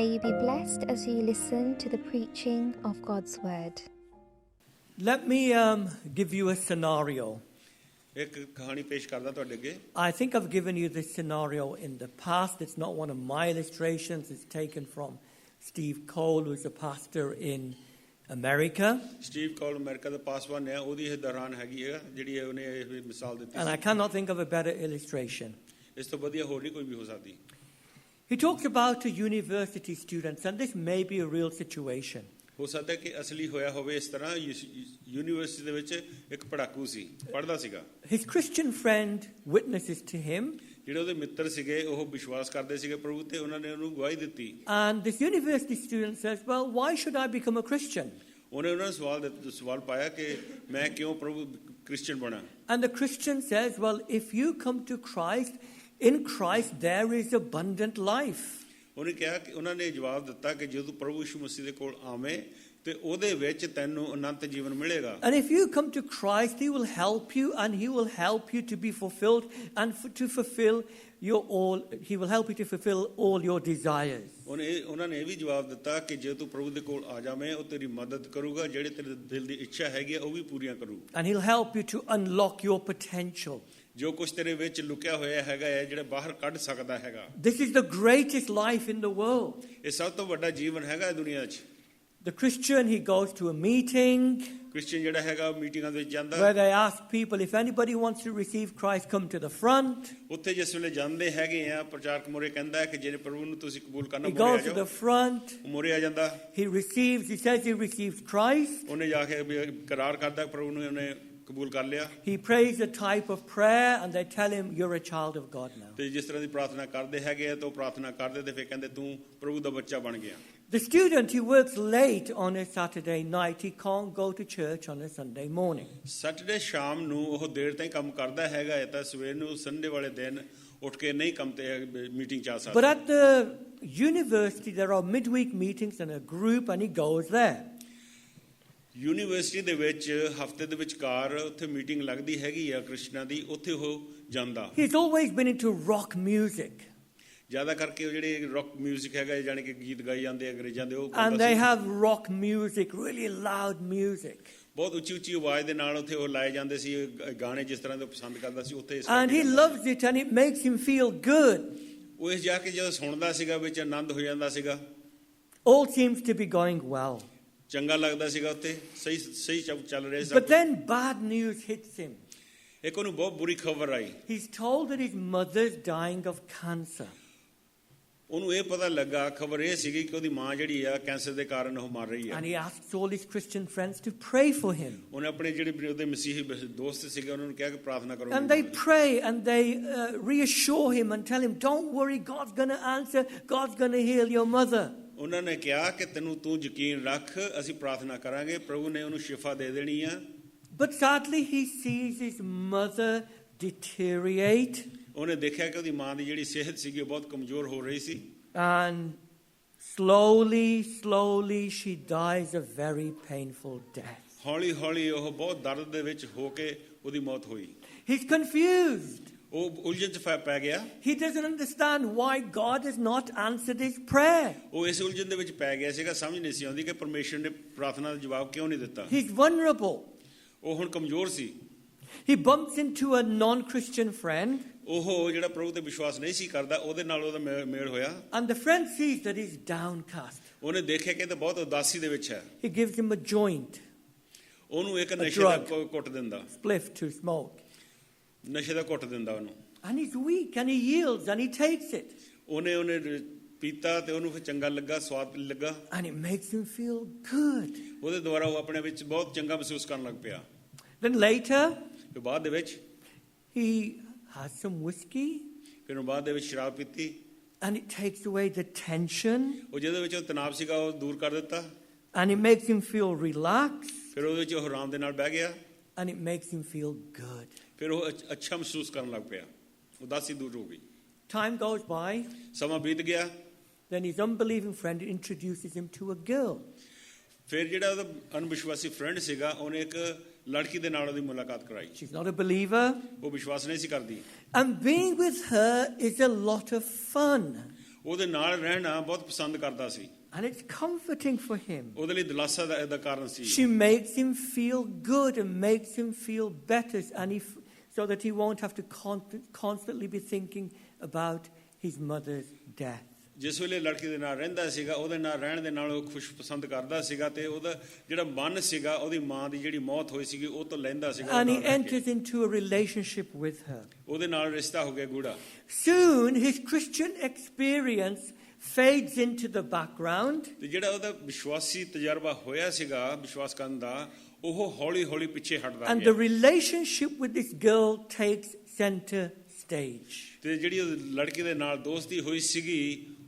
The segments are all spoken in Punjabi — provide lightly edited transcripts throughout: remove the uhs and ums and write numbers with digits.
May you be blessed as you listen to the preaching of God's word. Let me give you a scenario. ਇੱਕ ਕਹਾਣੀ ਪੇਸ਼ ਕਰਦਾ ਤੁਹਾਡੇ ਅੱਗੇ I think I've given you this scenario in the past. It's not one of my illustrations. It's taken from Steve Cole, who's a pastor in America. Steve ਕੋਲ ਅਮਰੀਕਾ ਦਾ ਪਾਸਵਾਨ ਹੈ, ਉਹਦੀ ਇਹ ਦੌਰਾਨ ਹੈਗੀ ਹੈ ਜਿਹੜੀ ਉਹਨੇ ਇਹ ਮਿਸਾਲ ਦਿੱਤੀ And I cannot think of a better illustration. ਇਸ ਤੋਂ ਵਧੀਆ ਹੋਰ ਨਹੀਂ ਕੋਈ ਵੀ ਹੋ ਸਕਦੀ. He talks about a university students, and this may be a real situation. ਹੋ ਸਕਦਾ ਕਿ ਅਸਲੀ ਹੋਇਆ ਹੋਵੇ ਇਸ ਤਰ੍ਹਾਂ. ਯੂਨੀਵਰਸਿਟੀ ਦੇ ਵਿੱਚ ਇੱਕ ਪੜ੍ਹਾਕੂ ਸੀ, ਪੜ੍ਹਦਾ ਸੀਗਾ. His Christian friend witnesses to him. ਜਿਹੜੇ ਉਹਦੇ ਮਿੱਤਰ ਸੀਗੇ ਉਹ ਵਿਸ਼ਵਾਸ ਕਰਦੇ ਸੀਗੇ ਪ੍ਰਭੂ ਤੇ, ਉਹਨਾਂ ਨੇ ਉਹਨੂੰ ਗਵਾਹੀ ਦਿੱਤੀ. And this university student says, well, why should I become a Christian? ਉਹਨੇ ਉਹਨਾਂ ਨੂੰ ਸਵਾਲ ਪਾਇਆ ਕਿ ਮੈਂ ਕਿਉਂ ਪ੍ਰਭੂ ਕ੍ਰਿਸਚੀਅਨ ਬਣਾ. And the Christian says, well, if you come to Christ, in Christ there is abundant life. ਉਹਨੇ ਕਿਹਾ ਕਿ ਉਹਨਾਂ ਨੇ ਜਵਾਬ ਦਿੱਤਾ ਕਿ ਜਦੋਂ ਪ੍ਰਭੂ ਯਿਸੂ ਮਸੀਹ ਦੇ ਕੋਲ ਆਵੇਂ ਤੇ ਉਹਦੇ ਵਿੱਚ ਤੈਨੂੰ ਅਨੰਤ ਜੀਵਨ ਮਿਲੇਗਾ. And if you come to Christ, he will help you, and he will help you to be fulfilled and to fulfill your all. He will help you to fulfill all your desires. ਉਹਨਾਂ ਨੇ ਇਹ ਵੀ ਜਵਾਬ ਦਿੱਤਾ ਕਿ ਜੇ ਤੂੰ ਪ੍ਰਭੂ ਦੇ ਕੋਲ ਆ ਜਾਵੇਂ ਉਹ ਤੇਰੀ ਮਦਦ ਕਰੂਗਾ, ਜਿਹੜੇ ਤੇਰੇ ਦਿਲ ਦੀ ਇੱਛਾ ਹੈਗੀ ਉਹ ਵੀ ਪੂਰੀਆਂ ਕਰੂ. And he'll help you to unlock your potential. ਜੋ ਕੁਝ ਤੇਰੇ ਵਿੱਚ ਲੁਕਿਆ ਹੋਇਆ ਹੈਗਾ ਹੈ ਜਿਹੜਾ ਬਾਹਰ ਕੱਢ ਸਕਦਾ ਹੈਗਾ. This is the greatest life in the world. ਇਹ ਸਭ ਤੋਂ ਵੱਡਾ ਜੀਵਨ ਹੈਗਾ ਦੁਨੀਆ 'ਚ. The Christian, he goes to a meeting Christian ਜਿਹੜਾ ਹੈਗਾ ਮੀਟਿੰਗਾਂ ਦੇ ਵਿੱਚ ਜਾਂਦਾ, where they ask people, if anybody wants to receive Christ, come to the front. ਉੱਥੇ ਜਿਸ ਵੇਲੇ ਜਾਂਦੇ ਹੈਗੇ ਆ ਪ੍ਰਚਾਰਕ ਮੋਰੇ ਕਹਿੰਦਾ ਹੈ ਕਿ ਜੇ ਪ੍ਰਭੂ ਨੂੰ ਤੁਸੀਂ ਕਬੂਲ ਕਰਨਾ He ਮੋਰੇ ਆ goes to ਜਾਓ. the front. ਮੋਰੇ ਆ ਜਾਂਦਾ. He says he receives Christ. ਉਹਨੇ ਜਾ ਕੇ ਕਰਾਰ ਕਰਦਾ ਪ੍ਰਭੂ ਨੂੰ ਉਹਨੇ ਕਬੂਲ ਕਰ ਲਿਆ. He prays a type of prayer and they tell him, you're a child of God now. ਤੇ ਜਿਸ ਤਰ੍ਹਾਂ ਦੀ ਪ੍ਰਾਰਥਨਾ ਕਰਦੇ ਹੈਗੇ ਆ ਤਾਂ ਉਹ ਪ੍ਰਾਰਥਨਾ ਕਰਦੇ ਤੇ ਫਿਰ ਕਹਿੰਦੇ ਤੂੰ ਪ੍ਰਭੂ ਦਾ ਬੱਚਾ ਬਣ ਗਿਆ. The student, he works late on a Saturday night. He can't go to church on a Sunday morning. Saturday ਸ਼ਾਮ ਨੂੰ ਉਹ ਦੇਰ ਤਾਈਂ ਕੰਮ ਕਰਦਾ ਹੈਗਾ ਹੈ ਤਾਂ ਸਵੇਰ ਨੂੰ ਸੰਡੇ ਵਾਲੇ ਦਿਨ ਉੱਠ ਕੇ ਨਹੀਂ ਕੰਮ ਤੇ ਮੀਟਿੰਗ ਚ ਆ ਸਕਦਾ. But at the university there are midweek meetings and a group, and he goes there. University ਦੇ ਵਿੱਚ ਹਫਤੇ ਦੇ ਵਿਚਕਾਰ ਉੱਥੇ ਮੀਟਿੰਗ ਲੱਗਦੀ ਹੈਗੀ ਆ ਕ੍ਰਿਸਚਨਾਂ ਦੀ, ਉੱਥੇ ਉਹ ਜਾਂਦਾ. He's always been into rock music. ਜ਼ਿਆਦਾ ਕਰਕੇ ਉਹ ਜਿਹੜੇ ਰੌਕ ਮਿਊਜ਼ਿਕ ਹੈਗਾ ਜਾਣੀ ਕਿ ਗੀਤ ਗਾਏ ਜਾਂਦੇ ਅੰਗਰੇਜ਼ਾਂ ਦੇ, ਉਹ And they have rock music, really loud music. ਬਹੁਤ ਉੱਚੀ ਉੱਚੀ ਆਵਾਜ਼ ਦੇ ਨਾਲ ਉੱਥੇ ਉਹ ਲਾਏ ਜਾਂਦੇ ਸੀ ਗਾਣੇ, ਜਿਸ ਤਰ੍ਹਾਂ ਦੇ ਪਸੰਦ ਕਰਦਾ ਸੀ ਉੱਥੇ. And he loves it and it makes him feel good. ਉਹ ਇਸ ਜਾ ਕੇ ਜਦੋਂ ਸੁਣਦਾ ਸੀਗਾ ਵਿੱਚ ਆਨੰਦ ਹੋ ਜਾਂਦਾ ਸੀਗਾ. All seems to be going well. ਚੰਗਾ ਲੱਗਦਾ ਸੀਗਾ ਉੱਥੇ, ਸਹੀ ਚੱਲ ਰਿਹਾ ਸੀ. But then bad news hits him. ਇੱਕ ਉਹਨੂੰ ਬਹੁਤ ਬੁਰੀ ਖਬਰ ਆਈ. He's told that his mother's dying of cancer. ਉਹਨੂੰ ਇਹ ਪਤਾ ਲੱਗਾ, ਖਬਰ ਇਹ ਸੀਗੀ ਕਿ ਉਹਦੀ ਮਾਂ ਜਿਹੜੀ ਆ ਕੈਂਸਰ ਦੇ ਕਾਰਨ ਉਹ ਮਰ ਰਹੀ ਹੈ. And he asks all his Christian friends to pray for him. ਉਹਨੇ ਆਪਣੇ ਜਿਹੜੇ ਉਹਦੇ ਮਸੀਹੀ ਦੋਸਤ ਸੀਗੇ ਉਹਨਾਂ ਨੂੰ ਕਿਹਾ ਕਿ ਪ੍ਰਾਰਥਨਾ ਕਰੋ. And they pray and they reassure him and tell him, don't worry, God's going to answer, God's going to heal your mother. ਉਹਨਾਂ ਨੇ ਕਿਹਾ ਕਿ ਤੂੰ ਯਕੀਨ ਰੱਖ, ਅਸੀਂ ਪ੍ਰਾਰਥਨਾ ਕਰਾਂਗੇ, ਪ੍ਰਭੂ ਨੇ ਉਹਨੂੰ ਸ਼ਿਫਾ ਦੇ ਦੇਣੀ ਆ. But sadly he sees his mother deteriorate. ਉਹਨੇ ਦੇਖਿਆ ਕਿ ਉਹਦੀ ਮਾਂ ਦੀ ਜਿਹੜੀ ਸਿਹਤ ਸੀਗੀ ਉਹ ਬਹੁਤ ਕਮਜ਼ੋਰ ਹੋ ਰਹੀ ਸੀ. And slowly she dies a very painful death. ਹੌਲੀ ਹੌਲੀ ਉਹ ਬਹੁਤ ਦਰਦ ਦੇ ਵਿੱਚ ਹੋ ਕੇ ਉਹਦੀ ਮੌਤ ਹੋਈ. He's confused. ਉਹ ਉਲਝਣ ਚ ਪੈ ਗਿਆ. He doesn't understand why God has not answered his prayer. ਉਹ ਇਸ ਉਲਝਣ ਦੇ ਵਿੱਚ ਪੈ ਗਿਆ ਸੀਗਾ, ਸਮਝ ਨਹੀਂ ਸੀ ਆਉਂਦੀ ਕਿ ਪਰਮੇਸ਼ਰ ਨੇ ਪ੍ਰਾਰਥਨਾ ਦਾ ਜਵਾਬ ਕਿਉਂ ਨਹੀਂ ਦਿੱਤਾ. He's vulnerable. ਉਹ ਹੁਣ ਕਮਜ਼ੋਰ ਸੀ. He bumps into a non-Christian friend. ਉਹ ਜਿਹੜਾ ਪ੍ਰਭੂ ਤੇ ਵਿਸ਼ਵਾਸ ਨਹੀਂ ਸੀ ਕਰਦਾ, ਉਹਦੇ ਨਾਲ ਉਹਦਾ ਮੇਲ ਹੋਇਆ. And the friend sees that he's downcast. ਉਹਨੇ ਦੇਖਿਆ ਕਿ ਇਹ ਤਾਂ ਬਹੁਤ ਉਦਾਸੀ ਦੇ ਵਿੱਚ ਹੈ. He gives him a joint. ਉਹਨੂੰ ਇੱਕ ਨਸ਼ੇ ਦਾ ਘੁੱਟ ਦਿੰਦਾ. Spliff to smoke. ਨਸ਼ੇ ਦਾ ਘੁੱਟ ਦਿੰਦਾ ਉਹਨੂੰ. And he's weak and he yields and he takes it. ਉਹਨੇ ਪੀਤਾ ਤੇ ਉਹਨੂੰ ਫਿਰ ਚੰਗਾ ਲੱਗਾ, ਸਵਾਦ ਲੱਗਾ. And it makes him feel good. ਉਹਦੇ ਦੁਆਰਾ ਉਹ ਆਪਣੇ ਵਿੱਚ ਬਹੁਤ ਚੰਗਾ ਮਹਿਸੂਸ ਕਰਨ ਲੱਗ ਪਿਆ. Then later, ਫਿਰ ਬਾਅਦ ਦੇ ਵਿੱਚ he has some whiskey. ਫਿਰ ਬਾਅਦ ਦੇ ਵਿੱਚ ਸ਼ਰਾਬ ਪੀਤੀ. And it takes away the tension. ਉਹ ਜਿਹਦੇ ਵਿੱਚ ਉਹ ਤਣਾਅ ਸੀਗਾ ਉਹ ਦੂਰ ਕਰ ਦਿੱਤਾ. And it makes him feel relaxed. ਫਿਰ ਉਹਦੇ ਵਿੱਚ ਉਹ ਆਰਾਮ ਦੇ ਨਾਲ ਬਹਿ ਗਿਆ. And it makes him feel good. ਫਿਰ ਉਹ ਅੱਛਾ ਮਹਿਸੂਸ ਕਰਨ ਲੱਗ ਪਿਆ, ਉਦਾਸੀ ਦੂਰ ਹੋ ਗਈ. Time goes by. ਸਮਾਂ ਬੀਤ ਗਿਆ. Then his unbelieving friend introduces him to a girl. ਫਿਰ ਜਿਹੜਾ ਉਹਦਾ ਅਨਵਿਸ਼ਵਾਸੀ ਫਰੈਂਡ ਸੀਗਾ ਉਹਨੇ ਇੱਕ ਲੜਕੀ ਦੇ ਨਾਲ ਉਹਦੀ ਮੁਲਾਕਾਤ ਕਰਾਈ. She's not a believer. ਉਹ ਵਿਸ਼ਵਾਸ ਨਹੀਂ ਸੀ ਕਰਦੀ. And being with her is a lot of fun. ਉਹਦੇ ਨਾਲ ਰਹਿਣਾ ਬਹੁਤ ਪਸੰਦ ਕਰਦਾ ਸੀ And it's comforting for him. ਉਹਦੇ ਲਈ ਦਿਲਾਸਾ ਦਾ ਕਾਰਨ ਸੀ She makes him feel good and makes him feel better, and so that he won't have to constantly be thinking about his mother's death. ਜਿਸ ਵੇਲੇ ਲੜਕੀ ਦੇ ਨਾਲ ਰਹਿੰਦਾ ਸੀਗਾ ਉਹਦੇ ਨਾਲ ਰਹਿਣ ਦੇ ਨਾਲ ਉਹ ਖੁਸ਼ ਪਸੰਦ ਕਰਦਾ ਸੀਗਾ ਤੇ ਉਹਦਾ ਜਿਹੜਾ ਮਨ ਸੀਗਾ ਉਹਦੀ ਮਾਂ ਦੀ ਜਿਹੜੀ ਮੌਤ ਹੋਈ ਸੀਗੀ ਉਹ ਤੋਂ ਲੈਂਦਾ ਸੀਗਾ And he enters into a relationship with her. ਉਹਦੇ ਨਾਲ ਰਿਸ਼ਤਾ ਹੋ ਗਿਆ ਗੂੜਾ Soon his Christian experience fades into the background. ਤੇ ਜਿਹੜਾ ਉਹਦਾ ਵਿਸ਼ਵਾਸੀ ਤਜਰਬਾ ਹੋਇਆ ਸੀਗਾ ਵਿਸ਼ਵਾਸ ਕਰਨ ਦਾ ਉਹ ਹੌਲੀ ਹੌਲੀ ਪਿੱਛੇ ਹਟਦਾ And ਗਿਆ the relationship with this girl takes center stage. ਤੇ ਜਿਹੜੀ ਉਹ ਲੜਕੀ ਦੇ ਨਾਲ ਦੋਸਤੀ ਹੋਈ ਸੀਗੀ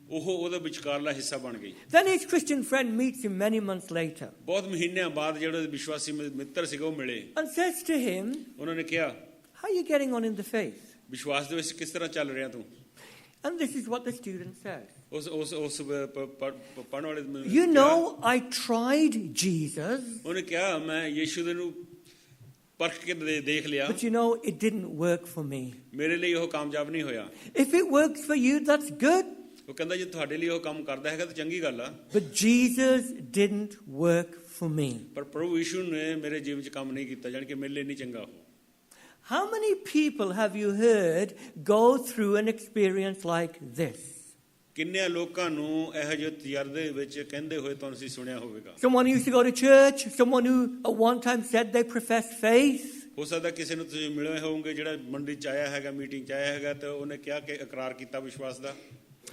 ਉਹ ਉਹਦਾ ਵਿਚਕਾਰਲਾ ਹਿੱਸਾ ਬਣ ਗਈ Then his Christian friend meets him many months later ਬਹੁਤ ਮਹੀਨਿਆਂ ਬਾਅਦ ਜਿਹੜਾ ਵਿਸ਼ਵਾਸੀ ਮਿੱਤਰ ਸੀਗਾ ਉਹ ਮਿਲੇ and says to him, ਉਹਨਾਂ ਨੇ ਕਿਹਾ "How are you getting on in the faith?" ਵਿਸ਼ਵਾਸ ਦੇ ਵਿੱਚ ਕਿਸ ਤਰ੍ਹਾਂ ਚੱਲ ਰਿਹਾ ਤੂੰ And this is what the student says. ਉਸ ਪੜ੍ਹਨ ਵਾਲੇ You know, I tried Jesus, ਉਹਨੇ ਕਿਹਾ ਮੈਂ ਯੀਸ਼ੂ ਦੇ ਨੂੰ ਪਰਖ ਕੇ ਦੇਖ ਲਿਆ but you know, it didn't work for me. ਮੇਰੇ ਲਈ ਉਹ ਕਾਮਯਾਬ ਨਹੀਂ ਹੋਇਆ If it works for you, that's good. ਉਹ ਕਹਿੰਦਾ ਜੇ ਤੁਹਾਡੇ ਲਈ ਉਹ ਕੰਮ ਕਰਦਾ ਹੈਗਾ ਤਾਂ ਚੰਗੀ ਗੱਲ ਆ But Jesus didn't work for me. ਪਰ ਪ੍ਰਭੂ ਯੀਸ਼ੂ ਨੇ ਮੇਰੇ ਜੀਵਨ 'ਚ ਕੰਮ ਨਹੀਂ ਕੀਤਾ ਜਾਣੀ ਕਿ ਮੇਰੇ ਲਈ ਨਹੀਂ ਚੰਗਾ ਉਹ How many people have you heard go through an experience like this? ਕਿੰਨੇ ਲੋਕਾਂ ਨੂੰ ਇਹੋ ਜਿਹੇ ਤਜਰਬੇ ਵਿੱਚ ਕਹਿੰਦੇ ਹੋਏ ਤੁਹਾਨੂੰ ਤੁਸੀਂ ਸੁਣਿਆ ਹੋਵੇਗਾ Someone who used to go to church, someone who at one time said they professed faith. ਹੋ ਸਕਦਾ ਕਿਸੇ ਨੂੰ ਤੁਸੀਂ ਮਿਲੇ ਹੋਵੋਗੇ ਜਿਹੜਾ ਮੰਡੀ 'ਚ ਆਇਆ ਹੈਗਾ ਮੀਟਿੰਗ 'ਚ ਆਇਆ ਹੈਗਾ ਤੇ ਉਹਨੇ ਕਿਹਾ ਕਿ ਇਕਰਾਰ ਕੀਤਾ ਵਿਸ਼ਵਾਸ ਦਾ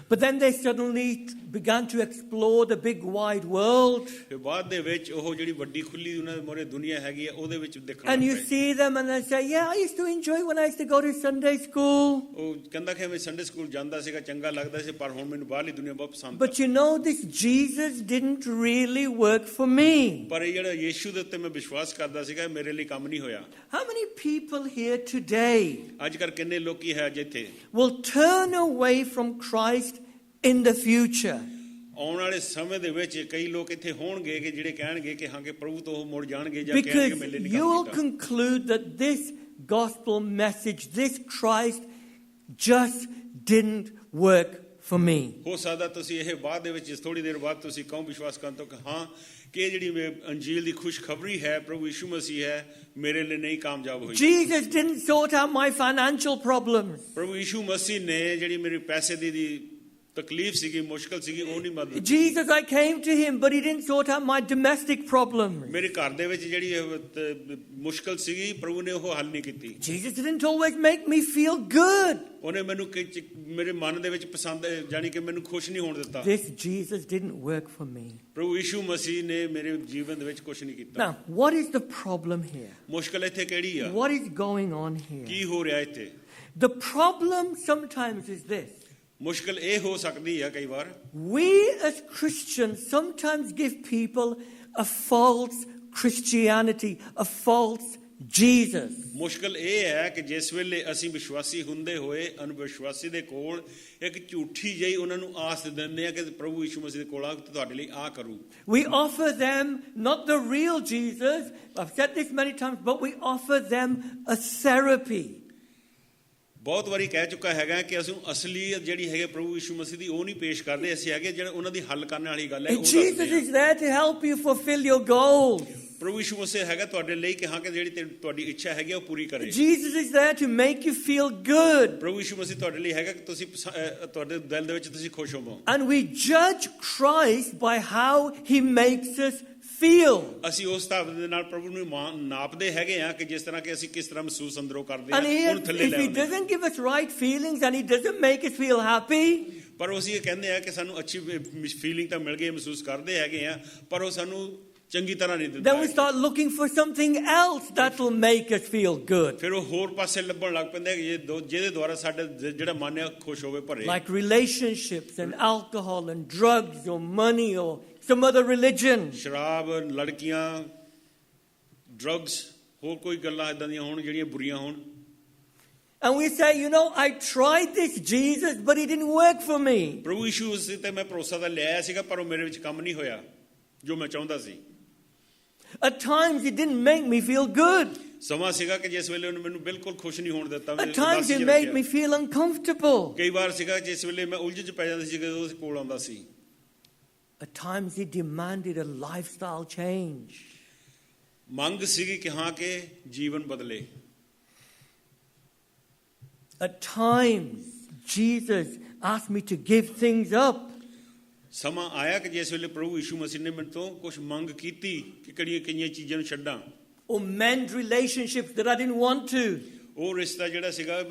But then they suddenly began to explore the big wide world. ਫਿਰ ਬਾਅਦ ਦੇ ਵਿੱਚ ਉਹ ਜਿਹੜੀ ਵੱਡੀ ਖੁੱਲੀ ਉਹਨਾਂ ਦੇ ਮੋਰੇ ਦੁਨੀਆ ਹੈਗੀ ਹੈ ਉਹਦੇ ਵਿੱਚ ਦੇਖਣਾ And you see them and they say, "Yeah, I used to enjoy when I used to go to Sunday school." ਉਹ ਕਹਿੰਦਾ ਕਿ ਮੈਂ ਸੰਡੇ ਸਕੂਲ ਜਾਂਦਾ ਸੀਗਾ ਚੰਗਾ ਲੱਗਦਾ ਸੀ ਪਰ ਹੁਣ ਮੈਨੂੰ ਬਾਹਰਲੀ ਦੁਨੀਆ ਬਹੁਤ ਪਸੰਦ But you know, this Jesus didn't really work for me. ਪਰ ਇਹ ਜਿਹੜਾ ਯੀਸ਼ੂ ਦੇ ਉੱਤੇ ਮੈਂ ਵਿਸ਼ਵਾਸ ਕਰਦਾ ਸੀਗਾ ਇਹ ਮੇਰੇ ਲਈ ਕੰਮ ਨਹੀਂ ਹੋਇਆ How many people here today ਅੱਜ ਕੱਲ੍ਹ ਕਿੰਨੇ ਲੋਕੀ ਹੈ ਜਿੱਥੇ will turn away from Christ in the future? ਆਉਣ ਵਾਲੇ ਸਮੇਂ ਦੇ ਵਿੱਚ ਕਈ ਲੋਕ ਇੱਥੇ ਹੋਣਗੇ ਕਿ ਜਿਹੜੇ ਕਹਿਣਗੇ ਕਿ ਹਾਂ ਕਿ ਪ੍ਰਭੂ ਤੋਂ ਉਹ ਮੁੜ ਜਾਣਗੇ ਜਾਂ ਕਹਿਣਗੇ Because ਮੇਰੇ ਲਈ you will ਕੰਮ ਕੀਤਾ conclude that this gospel message, this Christ, just didn't work for me. ਹੋ ਸਕਦਾ ਤੁਸੀਂ ਇਹ ਬਾਅਦ ਦੇ ਵਿੱਚ ਥੋੜੀ ਦੇਰ ਬਾਅਦ ਤੁਸੀਂ ਕਹੋ ਵਿਸ਼ਵਾਸ ਕਰਨ ਤੋਂ ਕਿ ਹਾਂ ਕਿ ਇਹ ਜਿਹੜੀ ਅੰਜੀਲ ਦੀ ਖੁਸ਼ਖਬਰੀ ਹੈ ਪ੍ਰਭੂ ਯਿਸੂ ਮਸੀਹ ਹੈ ਮੇਰੇ ਲਈ ਨਹੀਂ ਕਾਮਯਾਬ ਹੋਈ Jesus didn't sort out my financial problems. ਪ੍ਰਭੂ ਯਿਸੂ ਮਸੀਹ ਨੇ ਜਿਹੜੀ ਮੇਰੇ ਪੈਸੇ ਦੀ ਤਕਲੀਫ ਸੀਗੀ ਮੁਸ਼ਕਲ ਸੀਗੀ ਉਹ ਨਹੀਂ ਮਦਦ Jesus, I came to him, but he didn't sort out my domestic problems. ਮੇਰੇ ਘਰ ਦੇ ਵਿੱਚ ਜਿਹੜੀ ਮੁਸ਼ਕਲ ਸੀਗੀ ਪ੍ਰਭੂ ਨੇ ਉਹ ਹੱਲ ਨਹੀਂ ਕੀਤੀ Jesus didn't always make me feel good. ਉਹਨੇ ਮੈਨੂੰ ਮੇਰੇ ਮਨ ਦੇ ਵਿੱਚ ਪਸੰਦ ਜਾਨੀ ਕਿ ਮੈਨੂੰ ਖੁਸ਼ ਨਹੀਂ ਹੋਣ ਦਿੱਤਾ This Jesus didn't work for me. ਪ੍ਰਭੂ ਯਿਸੂ ਮਸੀਹ ਨੇ ਮੇਰੇ ਜੀਵਨ ਦੇ ਵਿੱਚ ਕੁਝ ਨਹੀਂ ਕੀਤਾ Now, what is the problem here? ਮੁਸ਼ਕਲ ਇੱਥੇ ਕਿਹੜੀ ਆ What is going on here? ਕੀ ਹੋ ਰਿਹਾ ਇੱਥੇ The problem sometimes is this. ਮੁਸ਼ਕਲ ਇਹ ਹੋ ਸਕਦੀ ਹੈ ਕਈ ਵਾਰ We as Christians sometimes give people a false Christianity, a false Jesus. ਮੁਸ਼ਕਲ ਇਹ ਹੈ ਕਿ ਜਿਸ ਵੇਲੇ ਅਸੀਂ ਵਿਸ਼ਵਾਸੀ ਹੁੰਦੇ ਹੋਏ ਅਨਵਿਸ਼ਵਾਸੀ ਦੇ ਕੋਲ ਇੱਕ ਝੂਠੀ ਜਿਹੀ ਉਹਨਾਂ ਨੂੰ ਆਸ ਦਿੰਦੇ ਆ ਕਿ ਪ੍ਰਭੂ ਯਿਸੂ ਮਸੀਹ ਦੇ ਕੋਲ ਆ ਕੇ ਤੁਹਾਡੇ ਲਈ ਆ ਕਰੂ We offer them not the real Jesus. I've said this many times, but we offer them a therapy. ਬਹੁਤ ਵਾਰੀ ਕਹਿ ਚੁੱਕਾ ਹੈਗਾ ਕਿ ਅਸੀਂ ਅਸਲੀਅਤ ਜਿਹੜੀ ਹੈਗੇ ਪ੍ਰਭੂ ਯਿਸੂ ਮਸੀਹ ਦੀ ਉਹ ਨਹੀਂ ਪੇਸ਼ ਕਰਦੇ ਅਸੀਂ ਹੈਗੇ ਜਿਹੜਾ ਉਹਨਾਂ ਦੀ ਹੱਲ ਕਰਨ ਵਾਲੀ ਗੱਲ ਹੈ ਉਹ Jesus is there to help you fulfill your goals. ਪ੍ਰਭੂ ਯਿਸੂ ਮਸੀਹ ਹੈਗਾ ਤੁਹਾਡੇ ਲਈ ਕਿ ਹਾਂ ਕਿ ਜਿਹੜੀ ਤੁਹਾਡੀ ਇੱਛਾ ਹੈਗੀ ਉਹ ਪੂਰੀ ਕਰੇ Jesus is there to make you feel good. ਪ੍ਰਭੂ ਯਿਸੂ ਮਸੀਹ ਤੁਹਾਡੇ ਲਈ ਹੈਗਾ ਕਿ ਤੁਸੀਂ ਤੁਹਾਡੇ ਦਿਲ ਦੇ ਵਿੱਚ ਤੁਸੀਂ ਖੁਸ਼ ਹੋਵੋ And we judge Christ by how he makes us feel. ਅਸੀਂ ਉਸ ਹਿਸਾਬ ਦੇ ਨਾਲ ਪ੍ਰਭੂ ਨੂੰ ਨਾਪਦੇ ਹੈਗੇ ਆ ਕਿ ਜਿਸ ਤਰ੍ਹਾਂ ਕਿ ਅਸੀਂ ਕਿਸ ਤਰ੍ਹਾਂ ਮਹਿਸੂਸ ਅੰਦਰੋਂ ਕਰਦੇ And ਹਾਂ ਉਹਨੂੰ ਥੱਲੇ if ਲੈ he ਆਉਂਦੇ doesn't give us right feelings and he doesn't make us feel happy, ਪਰ ਅਸੀਂ ਇਹ ਕਹਿੰਦੇ ਆ ਕਿ ਸਾਨੂੰ ਅੱਛੀ ਫੀਲਿੰਗ ਤਾਂ ਮਿਲ ਗਈ ਮਹਿਸੂਸ ਕਰਦੇ ਹੈਗੇ ਆ ਪਰ ਉਹ ਸਾਨੂੰ ਚੰਗੀ ਤਰ੍ਹਾਂ ਨਹੀਂ ਦਿੰਦਾ then we start looking for something else that will make us feel good. ਫਿਰ ਉਹ ਹੋਰ ਪਾਸੇ ਲੱਭਣ ਲੱਗ ਪੈਂਦੇ ਕਿ ਜਿਹਦੇ ਦੁਆਰਾ ਸਾਡੇ ਜਿਹੜਾ ਮਨ ਹੈ ਖੁਸ਼ ਹੋਵੇ ਭਰੇ Like relationships and alcohol and drugs or money or some other religion. ਸ਼ਰਾਬ ਲੜਕੀਆਂ ਡਰੱਗਸ ਹੋਰ ਕੋਈ ਗੱਲਾਂ ਇਦਾਂ ਦੀਆਂ ਹੋਣ ਜਿਹੜੀਆਂ ਬੁਰੀਆਂ ਹੋਣ And we say, you know, I tried this Jesus, but he didn't work for me. ਪ੍ਰਭੂ ਯਿਸੂ ਤੇ ਮੈਂ ਭਰੋਸਾ ਤਾਂ ਲਿਆਇਆ ਸੀਗਾ ਪਰ ਉਹ ਮੇਰੇ ਵਿੱਚ ਕੰਮ ਨਹੀਂ ਹੋਇਆ ਜੋ ਮੈਂ ਚਾਹੁੰਦਾ ਸੀ At times, it didn't make me feel good. ਸਮਾਂ ਸੀਗਾ ਕਿ ਜਿਸ ਵੇਲੇ ਉਹਨੇ ਮੈਨੂੰ ਬਿਲਕੁਲ ਖੁਸ਼ ਨਹੀਂ ਹੋਣ ਦਿੱਤਾ। At times it made me feel uncomfortable. ਕਈ ਵਾਰ ਸੀਗਾ ਜਿਸ ਵੇਲੇ ਮੈਂ ਉਲਝ ਚ ਪੈ ਜਾਂਦਾ ਸੀ ਜਦੋਂ ਉਹ ਕੋਲ ਆਉਂਦਾ ਸੀ। At times he demanded a lifestyle change. ਮੰਗ ਸੀਗੀ ਕਿ ਹਾਂ ਕਿ ਜੀਵਨ ਬਦਲੇ। At times Jesus asked me to give things up. ਸਮਾਂ ਆਇਆ ਕਿ ਜਿਸ ਵੇਲੇ ਪ੍ਰਭੂ ਯਿਸੂ ਮਸੀਹ ਨੇ ਮੈਨੂੰ ਤੋਂ ਕੁਝ ਮੰਗ ਕੀਤੀ ਕਿ ਕਈਆਂ ਚੀਜ਼ਾਂ ਨੂੰ ਛੱਡਾਂ। Or mend relationships that I didn't want to. ਉਹ ਰਿਸ਼ਤਾ ਜਿਹੜਾ ਸੀਗਾ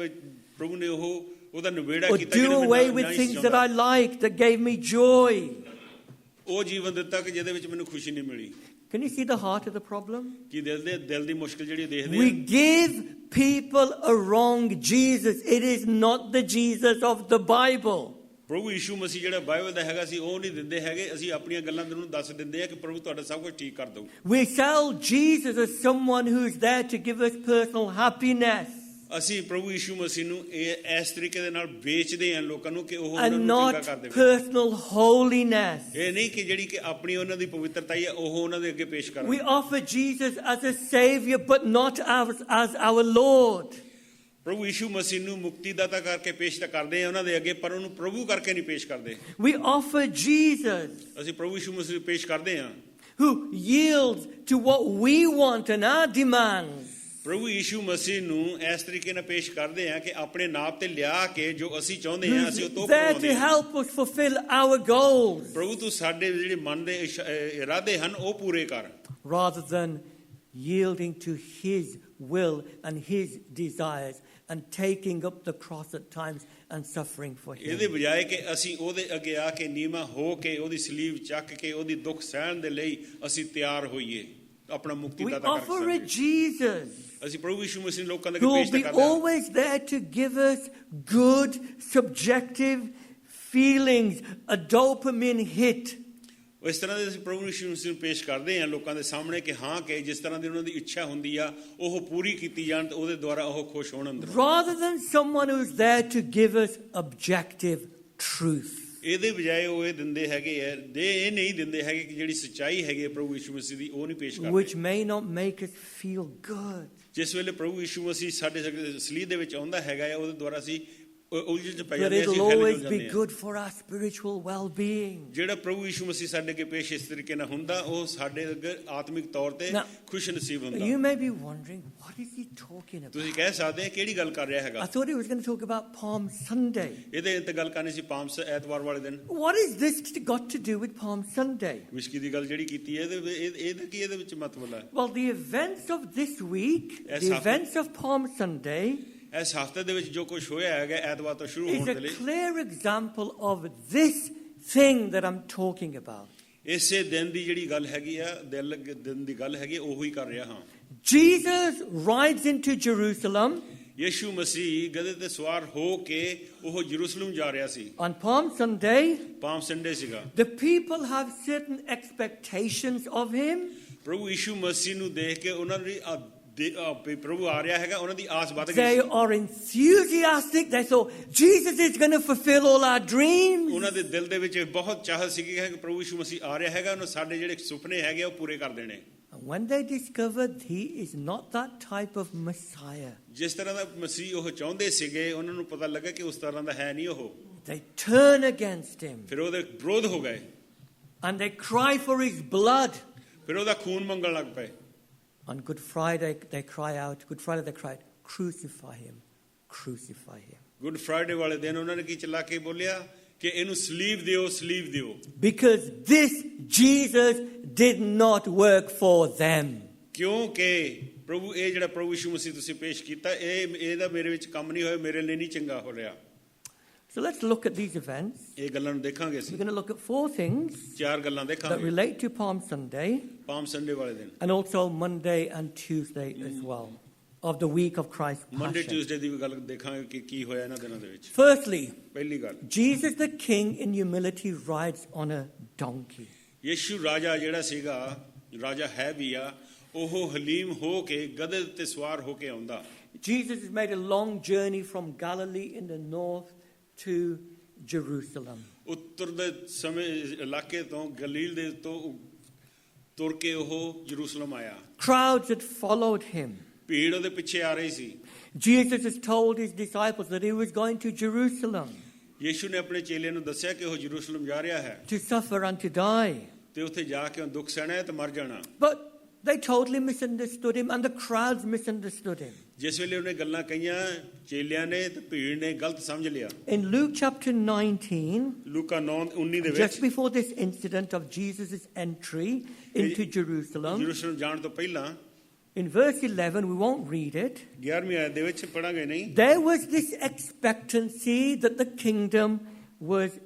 ਪ੍ਰਭੂ ਨੇ ਉਹਦਾ ਨਿਬੇੜਾ Or ਕੀਤਾ do away with things that I liked that gave me joy. ਉਹ ਜੀਵਨ ਦਿੱਤਾ ਕਿ ਜਿਹਦੇ ਵਿੱਚ ਮੈਨੂੰ ਖੁਸ਼ੀ ਨਹੀਂ ਮਿਲੀ। Can you see the heart of the problem? ਕਿ ਦਿਲ ਦੀ ਮੁਸ਼ਕਲ ਜਿਹੜੀ ਦੇਖਦੇ We ਆ। give people a wrong Jesus. It is not the Jesus of the Bible. ਪ੍ਰਭੂ ਯਿਸੂ ਮਸੀਹ ਜਿਹੜਾ ਬਾਈਬਲ ਦਾ ਹੈਗਾ ਸੀ ਉਹ ਨਹੀਂ ਦਿੰਦੇ ਹੈਗੇ। ਅਸੀਂ ਆਪਣੀਆਂ ਗੱਲਾਂ ਨੂੰ ਦੱਸ ਦਿੰਦੇ ਆ ਕਿ ਪ੍ਰਭੂ ਤੁਹਾਡਾ ਸਭ ਕੁਝ ਠੀਕ ਕਰ ਦਊ। We sell Jesus as someone who is there to give us personal happiness. ਅਸੀਂ ਪ੍ਰਭੂ ਯਿਸੂ ਮਸੀਹ ਨੂੰ ਇਸ ਤਰੀਕੇ ਦੇ ਨਾਲ ਵੇਚਦੇ ਆ ਲੋਕਾਂ ਨੂੰ ਕਿ ਉਹ ਉਹਨਾਂ And ਨੂੰ ਚੰਗਾ not ਕਰ ਦੇਵੇ। personal holiness. ਇਹ ਨਹੀਂ ਕਿ ਜਿਹੜੀ ਕਿ ਆਪਣੀ ਉਹਨਾਂ ਦੀ ਪਵਿੱਤਰਤਾ ਹੈ ਉਹ ਉਹਨਾਂ ਦੇ ਅੱਗੇ ਪੇਸ਼ ਕਰਨ। We offer Jesus as a savior but not as our Lord. ਪ੍ਰਭੂ ਯਿਸੂ ਮਸੀਹ ਨੂੰ ਮੁਕਤੀਦਾਤਾ ਕਰਕੇ ਪੇਸ਼ ਤਾਂ ਕਰਦੇ ਆ ਉਹਨਾਂ ਦੇ ਅੱਗੇ, ਪਰ ਉਹਨੂੰ ਪ੍ਰਭੂ ਕਰਕੇ ਨਹੀਂ ਪੇਸ਼ ਕਰਦੇ। We offer Jesus ਅਸੀਂ ਪ੍ਰਭੂ ਯਿਸੂ ਮਸੀਹ ਨੂੰ ਪੇਸ਼ ਕਰਦੇ ਆ who yields to what we want and our demands. ਪ੍ਰਭੂ ਯਿਸੂ ਮਸੀਹ ਨੂੰ ਇਸ ਤਰੀਕੇ ਨਾਲ ਪੇਸ਼ ਕਰਦੇ ਆ ਕਿ ਆਪਣੇ ਨਾਪ ਤੇ ਲਿਆ ਕੇ ਜੋ ਅਸੀਂ ਚਾਹੁੰਦੇ ਆ ਅਸੀਂ ਉਹ ਤੋਂ There to ਪਾਉਂਦੇ ਆ। help us fulfill our goals. ਪ੍ਰਭੂ ਤੂੰ ਸਾਡੇ ਜਿਹੜੇ ਮਨ ਦੇ ਇਰਾਦੇ ਹਨ ਉਹ ਪੂਰੇ ਕਰ। Rather than yielding to his will and his desires and taking up the cross at times and suffering for him. ਇਹਦੇ ਬਜਾਏ ਕਿ ਅਸੀਂ ਉਹਦੇ ਅੱਗੇ ਆ ਕੇ ਨੀਵਾਂ ਹੋ ਕੇ ਉਹਦੀ ਸਲੀਬ ਚੱਕ ਕੇ ਉਹਦੀ ਦੁੱਖ ਸਹਿਣ ਦੇ ਲਈ ਅਸੀਂ ਤਿਆਰ ਹੋਈਏ ਆਪਣਾ We ਮੁਕਤੀਦਾਤਾ offer a ਕਰ ਸਕਦੇ। Jesus ਅਸੀਂ ਪ੍ਰਭੂ ਯਿਸੂ ਮਸੀਹ ਨੂੰ ਲੋਕਾਂ ਦੇ who ਅੱਗੇ will ਪੇਸ਼ be ਕਰਦੇ ਹਾਂ always there to give us good subjective feelings, a dopamine hit. ਇਸ ਤਰ੍ਹਾਂ ਦੇ ਅਸੀਂ ਪ੍ਰਭੂ ਯਿਸੂ ਮਸੀਹ ਨੂੰ ਪੇਸ਼ ਕਰਦੇ ਹਾਂ ਲੋਕਾਂ ਦੇ ਸਾਹਮਣੇ ਕਿ ਹਾਂ ਕਿ ਜਿਸ ਤਰ੍ਹਾਂ ਦੀ ਉਹਨਾਂ ਦੀ ਇੱਛਾ ਹੁੰਦੀ ਆ ਉਹ ਪੂਰੀ ਕੀਤੀ ਜਾਣ ਤੇ ਉਹਦੇ ਦੁਆਰਾ ਉਹ ਖੁਸ਼ ਹੋਣ ਅੰਦਰੋਂ। Rather than someone who's there to give us objective truth. ਇਹਦੇ ਬਜਾਏ ਉਹ ਇਹ ਦਿੰਦੇ ਹੈਗੇ ਆ ਇਹ ਨਹੀਂ ਦਿੰਦੇ ਹੈਗੇ ਕਿ ਜਿਹੜੀ ਸੱਚਾਈ ਹੈਗੀ ਹੈ ਪ੍ਰਭੂ ਯਿਸੂ ਮਸੀਹ ਦੀ ਉਹ ਨਹੀਂ ਪੇਸ਼ Which ਕਰਦੇ। may not make us feel good. ਜਿਸ ਵੇਲੇ ਪ੍ਰਭੂ ਯਿਸੂ ਮਸੀਹ ਸਾਡੇ ਸਲੀਬ ਦੇ ਵਿੱਚ ਆਉਂਦਾ ਹੈਗਾ ਆ ਉਹਦੇ ਦੁਆਰਾ ਅਸੀਂ ਉਲਝਣ ਚ ਪੈ But ਜਾਂਦੇ it'll ਅਸੀਂ always ਫੈਲ be ਜਾਂਦੇ ਹਾਂ। good for our spiritual well-being. ਜਿਹੜਾ ਪ੍ਰਭੂ ਯਿਸੂ ਮਸੀਹ ਸਾਡੇ ਅੱਗੇ ਪੇਸ਼ ਇਸ ਤਰੀਕੇ ਨਾਲ ਹੁੰਦਾ ਉਹ ਸਾਡੇ ਅੱਗੇ ਆਤਮਿਕ ਤੌਰ ਤੇ Now, ਖੁਸ਼ ਨਸੀਬ You ਹੁੰਦਾ। may be wondering, what is he talking about? ਤੁਸੀਂ ਕਹਿ ਸਕਦੇ ਆ ਕਿਹੜੀ ਗੱਲ ਕਰ ਰਿਹਾ I ਹੈਗਾ। thought he was going to talk about Palm Sunday. ਇਹਦੇ ਤੇ ਗੱਲ ਕਰਨੀ ਸੀ ਐਤਵਾਰ ਵਾਲੇ ਦਿਨ। What is this got to do with Palm Sunday? ਵਿਸ਼ਕੀ ਦੀ ਗੱਲ ਜਿਹੜੀ ਕੀਤੀ ਹੈ ਇਹਦੇ ਕੀ ਇਹਦੇ ਵਿੱਚ ਮਤਲਬ ਹੈ। Well, the events of this week, Yes, the sir. events of Palm Sunday, ਇਸ ਹਫ਼ਤੇ ਦੇ ਵਿੱਚ ਜੋ ਕੁਝ ਹੋਇਆ ਹੈਗਾ ਐਤਵਾਰ ਤੋਂ ਸ਼ੁਰੂ is ਹੋਣ a ਦੇ ਲਈ clear example of this thing that I'm talking about. ਇਸੇ ਦਿਨ ਦੀ ਜਿਹੜੀ ਗੱਲ ਹੈਗੀ ਆ ਦਿਨ ਦੀ ਗੱਲ ਹੈਗੀ ਉਹੀ ਹੀ ਕਰ ਰਿਹਾ ਹਾਂ। Jesus rides into Jerusalem ਯਿਸੂ ਮਸੀਹ ਗਧੇ ਤੇ ਸਵਾਰ ਹੋ ਕੇ ਉਹ ਯਰੂਸ਼ਲਮ ਜਾ ਰਿਹਾ ਸੀ। on Palm Sunday. Palm Sunday ਸੀਗਾ। The people have certain expectations of him. ਪ੍ਰਭੂ ਯਿਸੂ ਮਸੀਹ ਨੂੰ ਦੇਖ ਕੇ ਉਹਨਾਂ ਦੀ ਪ੍ਰਭੂ ਆ ਰਿਹਾ ਹੈਗਾ ਉਹਨਾਂ ਦੀ ਆਸ ਵੱਧ They ਗਈ ਸੀ। are enthusiastic. They thought Jesus is going to fulfill all our dreams. ਉਹਨਾਂ ਦੇ ਦਿਲ ਦੇ ਵਿੱਚ ਬਹੁਤ ਚਾਹਤ ਸੀਗੀ ਕਿ ਪ੍ਰਭੂ ਯਿਸੂ ਮਸੀਹ ਆ ਰਿਹਾ ਹੈਗਾ ਉਹਨੂੰ ਸਾਡੇ ਜਿਹੜੇ ਸੁਪਨੇ ਹੈਗੇ ਉਹ ਪੂਰੇ ਕਰ ਦੇਣੇ। And when they discovered he is not that type of Messiah, ਜਿਸ ਤਰ੍ਹਾਂ ਦਾ ਮਸੀਹ ਉਹ ਚਾਹੁੰਦੇ ਸੀਗੇ ਉਹਨਾਂ ਨੂੰ ਪਤਾ ਲੱਗਾ ਕਿ ਉਸ ਤਰ੍ਹਾਂ ਦਾ ਹੈ ਨਹੀਂ ਉਹ। they turn against him ਫਿਰ ਉਹਦੇ ਵਿਰੋਧ ਹੋ ਗਏ। and they cry for his blood. ਫਿਰ ਉਹਦਾ ਖੂਨ ਮੰਗਣ ਲੱਗ ਪਏ। On Good Friday they cried, crucify him, crucify him. Good Friday ਵਾਲੇ ਦਿਨ ਉਹਨਾਂ ਨੇ ਕੀ ਚਲਾ ਕੇ ਬੋਲਿਆ ਕਿ ਇਹਨੂੰ ਸਲੀਬ ਦਿਓ ਸਲੀਬ ਦਿਓ। Because this Jesus did not work for them. ਕਿਉਂਕਿ ਪ੍ਰਭੂ ਇਹ ਜਿਹੜਾ ਪ੍ਰਭੂ ਯਿਸੂ ਮਸੀਹ ਤੁਸੀਂ ਪੇਸ਼ ਕੀਤਾ ਇਹਦਾ ਮੇਰੇ ਵਿੱਚ ਕੰਮ ਨਹੀਂ ਹੋਇਆ ਮੇਰੇ ਲਈ ਨਹੀਂ ਚੰਗਾ ਹੋ ਰਿਹਾ। So let's look at these events. ਇਹ ਗੱਲਾਂ ਨੂੰ ਦੇਖਾਂਗੇ We're ਅਸੀਂ। going to look at 4 things ਚਾਰ ਗੱਲਾਂ that ਦੇਖਾਂਗੇ relate to Palm Sunday palm Sunday ਵਾਲੇ ਦਿਨ। and also Monday and Tuesday as well of the week of Christ's Monday Passion. Tuesday ਦੀ ਵੀ ਗੱਲ ਦੇਖਾਂਗੇ ਕਿ ਕੀ ਹੋਇਆ ਇਹਨਾਂ ਦਿਨਾਂ ਦੇ ਵਿੱਚ। Firstly, ਪਹਿਲੀ ਗੱਲ Jesus the King in humility rides on a donkey. ਯਿਸੂ ਰਾਜਾ ਜਿਹੜਾ ਸੀਗਾ ਰਾਜਾ ਹੈ ਵੀ ਆ ਉਹ ਹਲੀਮ ਹੋ ਕੇ ਗਧੇ ਤੇ ਸਵਾਰ ਹੋ ਕੇ ਆਉਂਦਾ। Jesus has made a long journey from Galilee in the north to Jerusalem. ਉੱਤਰ ਦੇ ਸਮੇਂ ਇਲਾਕੇ ਤੋਂ ਗਲੀਲ ਦੇ ਤੋਂ ਤੁਰ ਕੇ ਉਹ ਯਰੂਸ਼ਲਮ ਆਇਆ। Crowds had followed him. ਭੀੜ ਉਹਦੇ ਪਿੱਛੇ ਆ ਰਹੀ ਸੀ। Jesus has told his disciples that he was going to Jerusalem Yishu ਨੇ ਆਪਣੇ ਚੇਲਿਆਂ ਨੂੰ ਦੱਸਿਆ ਕਿ ਉਹ ਯਰੂਸ਼ਲਮ ਜਾ ਰਿਹਾ ਹੈ to suffer and to die. ਤੇ ਉੱਥੇ ਜਾ ਕੇ ਉਹ ਦੁੱਖ ਸਹਿਣਾ ਹੈ ਤੇ ਮਰ ਜਾਣਾ। But they totally misunderstood him and the crowds misunderstood him. ਜਿਸ ਵੇਲੇ ਉਹਨੇ ਗੱਲਾਂ ਕਹੀਆਂ ਚੇਲਿਆਂ ਨੇ ਤੇ ਭੀੜ ਨੇ ਗਲਤ ਸਮਝ ਲਿਆ। In Luke chapter 19, ਲੂਕਾ 9:19 ਦੇ just ਵਿੱਚ before this incident of Jesus' entry into Jerusalem, ਯਰੂਸ਼ਲਮ ਜਾਣ ਤੋਂ ਪਹਿਲਾਂ in verse 11, we won't read it, 11ਵੀਂ ਆਇਤ ਦੇ ਵਿੱਚ ਪੜਾਂਗੇ ਨਹੀਂ। there was this expectancy that the kingdom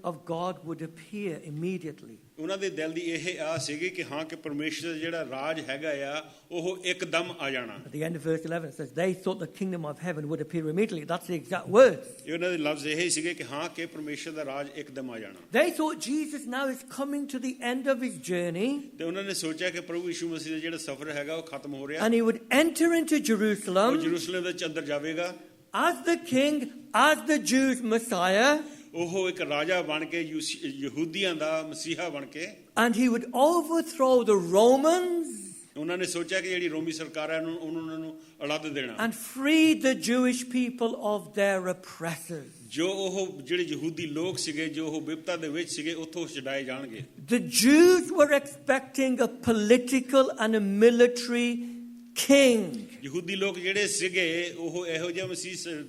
of God would appear immediately. ਉਹਨਾਂ ਦੇ ਦਿਲ ਦੀ ਇਹ ਆਸ ਸੀਗੀ ਕਿ ਹਾਂ ਕਿ ਪਰਮੇਸ਼ਰ ਜਿਹੜਾ ਰਾਜ ਹੈਗਾ ਆ ਉਹ ਇੱਕਦਮ ਆ ਜਾਣਾ। At the end of verse 11 it says, they thought the kingdom of heaven would appear immediately. That's the exact words. ਇਹ ਉਹਨਾਂ ਦੇ ਲਫ਼ਜ਼ ਇਹ ਸੀਗੇ ਕਿ ਹਾਂ ਕਿ ਪਰਮੇਸ਼ਰ ਦਾ ਰਾਜ ਇੱਕਦਮ ਆ ਜਾਣਾ। They thought Jesus now is coming to the end of his journey ਤੇ ਉਹਨਾਂ ਨੇ ਸੋਚਿਆ ਕਿ ਪ੍ਰਭੂ ਯਿਸੂ ਮਸੀਹ ਦਾ ਜਿਹੜਾ ਸਫ਼ਰ ਹੈਗਾ ਉਹ ਖਤਮ ਹੋ ਰਿਹਾ। and he would enter into ਉਹ Jerusalem ਯਰੂਸ਼ਲਮ ਵਿੱਚ ਅੰਦਰ ਜਾਵੇਗਾ as the king, as the Jews' Messiah, ਉਹ ਇੱਕ ਰਾਜਾ ਬਣ ਕੇ ਯਹੂਦੀਆਂ ਦਾ ਮਸੀਹਾ ਬਣ ਕੇ and he would overthrow the Romans ਉਹਨਾਂ ਨੇ ਸੋਚਿਆ ਕਿ ਜਿਹੜੀ ਰੋਮੀ ਸਰਕਾਰ ਹੈ ਉਹਨਾਂ ਨੂੰ ਅਲੱਗ ਦੇਣਾ and free the Jewish people of their oppressors. ਜੋ ਉਹ ਜਿਹੜੇ ਯਹੂਦੀ ਲੋਕ ਸੀਗੇ ਜੋ ਉਹ ਬਿਪਤਾ ਦੇ ਵਿੱਚ ਸੀਗੇ ਉੱਥੋਂ ਛਡਾਏ ਜਾਣਗੇ। The Jews were expecting a political and a military king. ਯਹੂਦੀ ਲੋਕ ਜਿਹੜੇ ਸੀਗੇ ਉਹ ਇਹੋ ਜਿਹਾ ਮਸੀਹ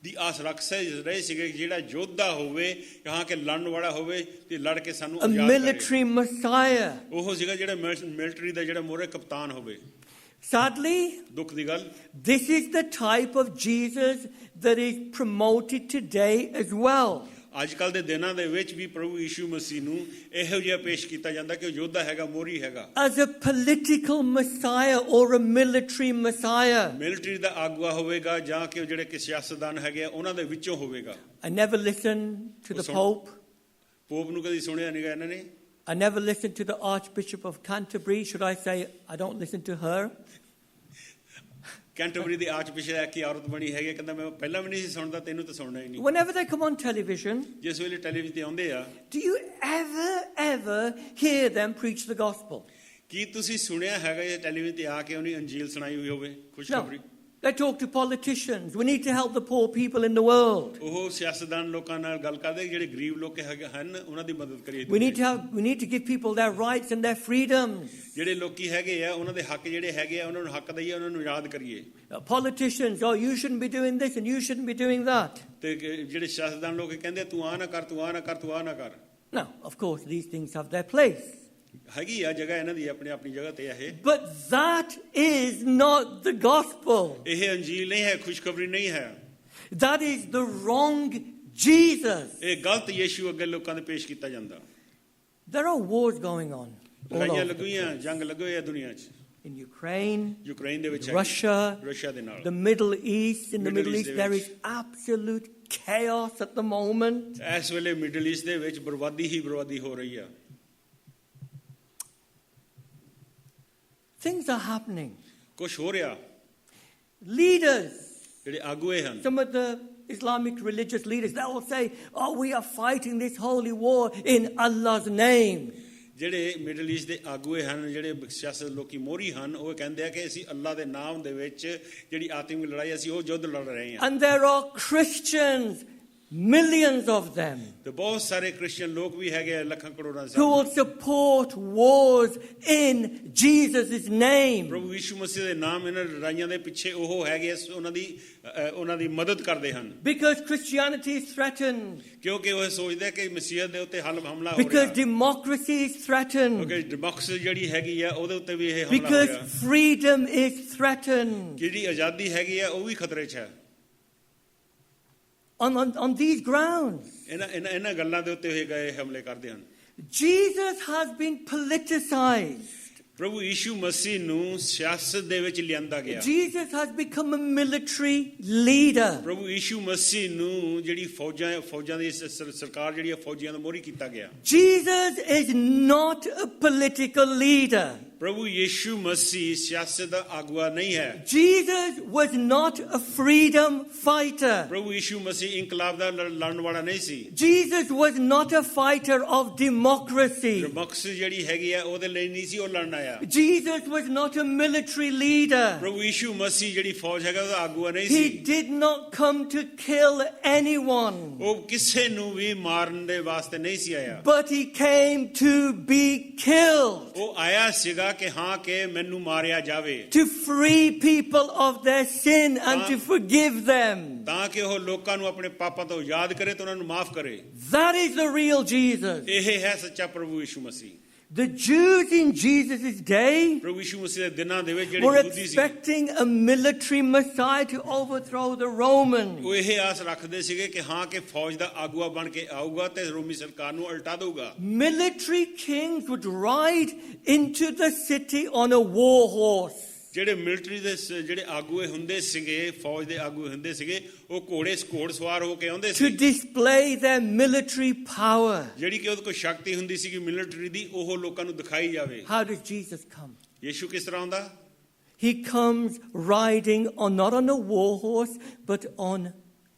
ਦੀ ਆਸ ਰੱਖ ਰਹੇ ਸੀਗੇ ਜਿਹੜਾ ਯੋਧਾ ਹੋਵੇ ਹਾਂ ਕਿ ਲੜਨ ਵਾਲਾ ਹੋਵੇ ਤੇ ਲੜ ਕੇ ਸਾਨੂੰ ਆਜ਼ਾਦ ਕਰੇ। A military Messiah. ਉਹ ਸੀਗਾ ਜਿਹੜਾ ਮਿਲਟਰੀ ਦਾ ਜਿਹੜਾ ਮੋਹਰੇ ਕਪਤਾਨ ਹੋਵੇ। Sadly, ਦੁੱਖ ਦੀ ਗੱਲ, this is the type of Jesus that is promoted today as well. ਅੱਜ ਕੱਲ ਦੇ ਦਿਨਾਂ ਦੇ ਵਿੱਚ ਵੀ ਪ੍ਰਭੂ ਯਿਸੂ ਮਸੀਹ ਨੂੰ ਇਹੋ ਜਿਹਾ ਪੇਸ਼ ਕੀਤਾ ਜਾਂਦਾ ਕਿ ਉਹ ਯੋਧਾ ਹੈਗਾ, ਮੋਹਰੀ ਹੈਗਾ। As a political Messiah or a military Messiah. Military ਦਾ ਆਗੂਆ ਹੋਵੇਗਾ ਜਾਂ ਕਿ ਜਿਹੜੇ ਕਿ ਸਿਆਸਤਦਾਨ ਹੈਗੇ ਉਹਨਾਂ ਦੇ ਵਿੱਚੋਂ ਹੋਵੇਗਾ। I never listened to the Pope. Pope ਨੂੰ ਕਦੀ ਸੁਣਿਆ ਨਹੀਂਗਾ ਇਹਨਾਂ ਨੇ। I never listened to the Archbishop of Canterbury. Should I say I don't listen to her? Canterbury ਦੀ ਆਰਚਬਿਸ਼ਪ ਕੀ ਔਰਤ ਬਣੀ ਹੈਗੀ, ਕਹਿੰਦਾ ਮੈਂ ਪਹਿਲਾਂ ਵੀ ਨਹੀਂ ਸੀ ਸੁਣਦਾ, ਤੈਨੂੰ ਤਾਂ ਸੁਣਨਾ ਹੀ ਨਹੀਂ। Whenever they come on television, ਜਿਸ ਵੇਲੇ ਟੈਲੀਵਿਜ਼ਨ ਤੇ ਆਉਂਦੇ ਆ, do you ever hear them preach the gospel? ਕੀ ਤੁਸੀਂ ਸੁਣਿਆ ਹੈਗਾ ਇਹ ਟੈਲੀਵਿਜ਼ਨ ਤੇ ਆ ਕੇ ਉਹਨੇ ਅੰਜੀਲ ਸੁਣਾਈ ਹੋਈ ਹੋਵੇ, ਖੁਸ਼ਖਬਰੀ? They talk to politicians. We need to help the poor people in the world. ਉਹ ਸਿਆਸਤਦਾਨ ਲੋਕਾਂ ਨਾਲ ਗੱਲ ਕਰਦੇ ਜਿਹੜੇ ਗਰੀਬ ਲੋਕ ਹੈਗੇ ਹਨ ਉਹਨਾਂ ਦੀ ਮਦਦ ਕਰੀਏ। We need to give people their rights and their freedoms. ਜਿਹੜੇ ਲੋਕੀ ਹੈਗੇ ਆ ਉਹਨਾਂ ਦੇ ਹੱਕ ਜਿਹੜੇ ਹੈਗੇ ਆ ਉਹਨਾਂ ਨੂੰ ਹੱਕ ਦਈਏ, ਉਹਨਾਂ ਨੂੰ ਯਾਦ ਕਰੀਏ। Politicians, oh, you shouldn't be doing this and you shouldn't be doing that. ਤੇ ਜਿਹੜੇ ਸਿਆਸਤਦਾਨ ਲੋਕ ਕਹਿੰਦੇ ਤੂੰ ਆ ਨਾ ਕਰ, ਤੂੰ ਆ ਨਾ ਕਰ, ਤੂੰ ਆ ਨਾ ਕਰ। Now, of course, these things have their place. ਹੈਗੀ ਆ ਜਗ੍ਹਾ ਇਹਨਾਂ ਦੀ ਆਪਣੀ ਆਪਣੀ ਜਗ੍ਹਾ ਤੇ ਇਹ। But that is not the gospel. ਇਹ ਅੰਜੀਲ ਨਹੀਂ ਹੈ, ਖੁਸ਼ਖਬਰੀ ਨਹੀਂ ਹੈ। That is the wrong Jesus. ਇਹ ਗਲਤ ਯੀਸ਼ੂ ਅੱਗੇ ਲੋਕਾਂ ਦੇ ਪੇਸ਼ ਕੀਤਾ ਜਾਂਦਾ। There are wars going on. ਲੜਾਈਆਂ ਲੱਗੀਆਂ, ਜੰਗ ਲੱਗੇ ਹੋਏ ਆ ਦੁਨੀਆ 'ਚ। In Ukraine, ਯੂਕਰੇਨ ਦੇ ਵਿੱਚ, Russia, ਦੇ ਨਾਲ, the Middle East. In the Middle East, there is absolute chaos at the moment. ਇਸ ਵੇਲੇ ਮਿਡਲ ਈਸਟ ਦੇ ਵਿੱਚ ਬਰਬਾਦੀ ਹੀ ਬਰਬਾਦੀ ਹੋ ਰਹੀ ਆ। Things are happening. ਕੁਛ ਹੋ ਰਿਹਾ। Leaders, ਜਿਹੜੇ ਆਗੂਏ ਹਨ, some of the Islamic religious leaders, they will say, oh, we are fighting this holy war in Allah's name. ਜਿਹੜੇ ਮਿਡਲ ਈਸਟ ਦੇ ਆਗੂਏ ਹਨ, ਜਿਹੜੇ ਸਿਆਸਤ ਲੋਕੀ ਮੋਹਰੀ ਹਨ, ਉਹ ਕਹਿੰਦੇ ਆ ਕਿ ਅਸੀਂ ਅੱਲਾ ਦੇ ਨਾਮ ਦੇ ਵਿੱਚ ਜਿਹੜੀ ਆਤਮਿਕ ਲੜਾਈ ਅਸੀਂ ਉਹ ਯੁੱਧ ਲੜ ਰਹੇ ਹਾਂ। And there are Christians, millions of them, ਤੇ ਬਹੁਤ ਸਾਰੇ ਕ੍ਰਿਸਚੀਅਨ ਲੋਕ ਵੀ ਹੈਗੇ ਆ, ਲੱਖਾਂ ਕਰੋੜਾਂ who will support wars in Jesus' name. ਪ੍ਰਭੂ ਯਿਸੂ ਮਸੀਹ ਦੇ ਨਾਮ ਇਹਨਾਂ ਲੜਾਈਆਂ ਦੇ ਪਿੱਛੇ ਉਹ ਹੈਗੇ, ਉਹਨਾਂ ਦੀ ਮਦਦ ਕਰਦੇ ਹਨ। Because Christianity is threatened. ਕਿਉਂਕਿ ਉਹ ਸੋਚਦੇ ਕਿ ਮਸੀਹਤ ਦੇ ਉੱਤੇ ਹਮਲਾ ਹੋ ਰਿਹਾ। Because democracy is threatened. ਕਿਉਂਕਿ ਡੈਮੋਕ੍ਰੇਸੀ ਜਿਹੜੀ ਹੈਗੀ ਆ ਉਹਦੇ ਉੱਤੇ ਵੀ ਇਹ ਹਮਲਾ ਹੋ Because ਰਿਹਾ। freedom is threatened. ਜਿਹੜੀ ਆਜ਼ਾਦੀ ਹੈਗੀ ਆ ਉਹ ਵੀ ਖਤਰੇ 'ਚ ਹੈ। On these grounds, ਇਹਨਾਂ ਗੱਲਾਂ ਦੇ ਉੱਤੇ ਗਏ ਹਮਲੇ ਕਰਦੇ ਹਨ। Jesus has been politicized. ਪ੍ਰਭੂ ਯਿਸੂ ਮਸੀਹ ਨੂੰ ਸਿਆਸਤ ਦੇ ਵਿੱਚ ਲਿਆਂਦਾ ਗਿਆ। Jesus has become a military leader. ਪ੍ਰਭੂ ਯਿਸੂ ਮਸੀਹ ਨੂੰ ਜਿਹੜੀ ਫੌਜਾਂ ਦੀ ਸਰਕਾਰ ਜਿਹੜੀ ਫੌਜੀਆਂ ਦਾ ਮੋਹਰੀ ਕੀਤਾ ਗਿਆ। Jesus is not a political leader. ਪ੍ਰਭੂ ਯੀਸ਼ੂ ਮਸੀਹ ਸਿਆਸਤ ਦਾ ਆਗੂਆ ਨਹੀਂ ਹੈ। Jesus was not a freedom fighter. ਪ੍ਰਭੂ ਯੀਸ਼ੂ ਮਸੀਹ ਇਨਕਲਾਬ ਦਾ ਲੜਨ ਵਾਲਾ ਨਹੀਂ ਸੀ। Jesus was not a fighter of democracy. Democracy ਜਿਹੜੀ ਹੈਗੀ ਆ ਉਹਦੇ ਲਈ ਨਹੀਂ ਸੀ ਉਹ ਲੜਨ ਆਇਆ। Jesus was not a military leader. ਪ੍ਰਭੂ ਯੀਸ਼ੂ ਮਸੀਹ ਜਿਹੜੀ ਫੌਜ ਹੈਗਾ ਉਹਦਾ ਆਗੂਆ ਨਹੀਂ He C. did not come to kill anyone. ਉਹ ਕਿਸੇ ਨੂੰ ਵੀ ਮਾਰਨ ਦੇ ਵਾਸਤੇ ਨਹੀਂ ਸੀ ਆਇਆ। But he came to be killed. ਉਹ ਆਇਆ ਸੀਗਾ ਕਿ ਹਾਂ ਕਿ ਮੈਨੂੰ ਮਾਰਿਆ ਜਾਵੇ। To free people of their sin and to forgive them. ਤਾਂ ਕਿ ਉਹ ਲੋਕਾਂ ਨੂੰ ਆਪਣੇ ਪਾਪਾਂ ਤੋਂ ਯਾਦ ਕਰੇ ਤੇ ਉਹਨਾਂ ਨੂੰ ਮਾਫ ਕਰੇ। That is the real Jesus. ਇਹ ਹੈ ਸੱਚਾ ਪ੍ਰਭੂ ਯੀਸ਼ੂ ਮਸੀਹ। The Jews in Jesus' day ਪ੍ਰਭੂ ਯੀਸ਼ੂ ਮਸੀਹ ਦੇ ਦਿਨਾਂ ਦੇ ਵਿੱਚ ਜਿਹੜੇ were ਯਹੂਦੀ ਸੀ expecting a military Messiah to overthrow the Romans. ਉਹ ਇਹ ਆਸ ਰੱਖਦੇ ਸੀਗੇ ਕਿ ਹਾਂ ਕਿ ਫੌਜ ਦਾ ਆਗੂਆ ਬਣ ਕੇ ਆਊਗਾ ਤੇ ਰੋਮੀ ਸਰਕਾਰ ਨੂੰ ਉਲਟਾ ਦੇਊਗਾ। Military kings would ride into the city on a war horse. ਜਿਹੜੇ ਮਿਲਟਰੀ ਦੇ ਜਿਹੜੇ ਆਗੂਏ ਹੁੰਦੇ ਸੀਗੇ ਫੌਜ ਦੇ ਆਗੂਏ ਹੁੰਦੇ ਸੀਗੇ ਉਹ ਘੋੜ ਸਵਾਰ ਹੋ ਕੇ ਆਉਂਦੇ To C. display their military power. ਜਿਹੜੀ ਕਿ ਉਹਦੇ ਕੋਲ ਸ਼ਕਤੀ ਹੁੰਦੀ ਸੀਗੀ ਮਿਲਟਰੀ ਦੀ ਉਹ ਲੋਕਾਂ ਨੂੰ ਦਿਖਾਈ ਜਾਵੇ। How does Jesus come? Yishu ਕਿਸ ਤਰ੍ਹਾਂ ਆਉਂਦਾ? He comes riding not on a war horse, but on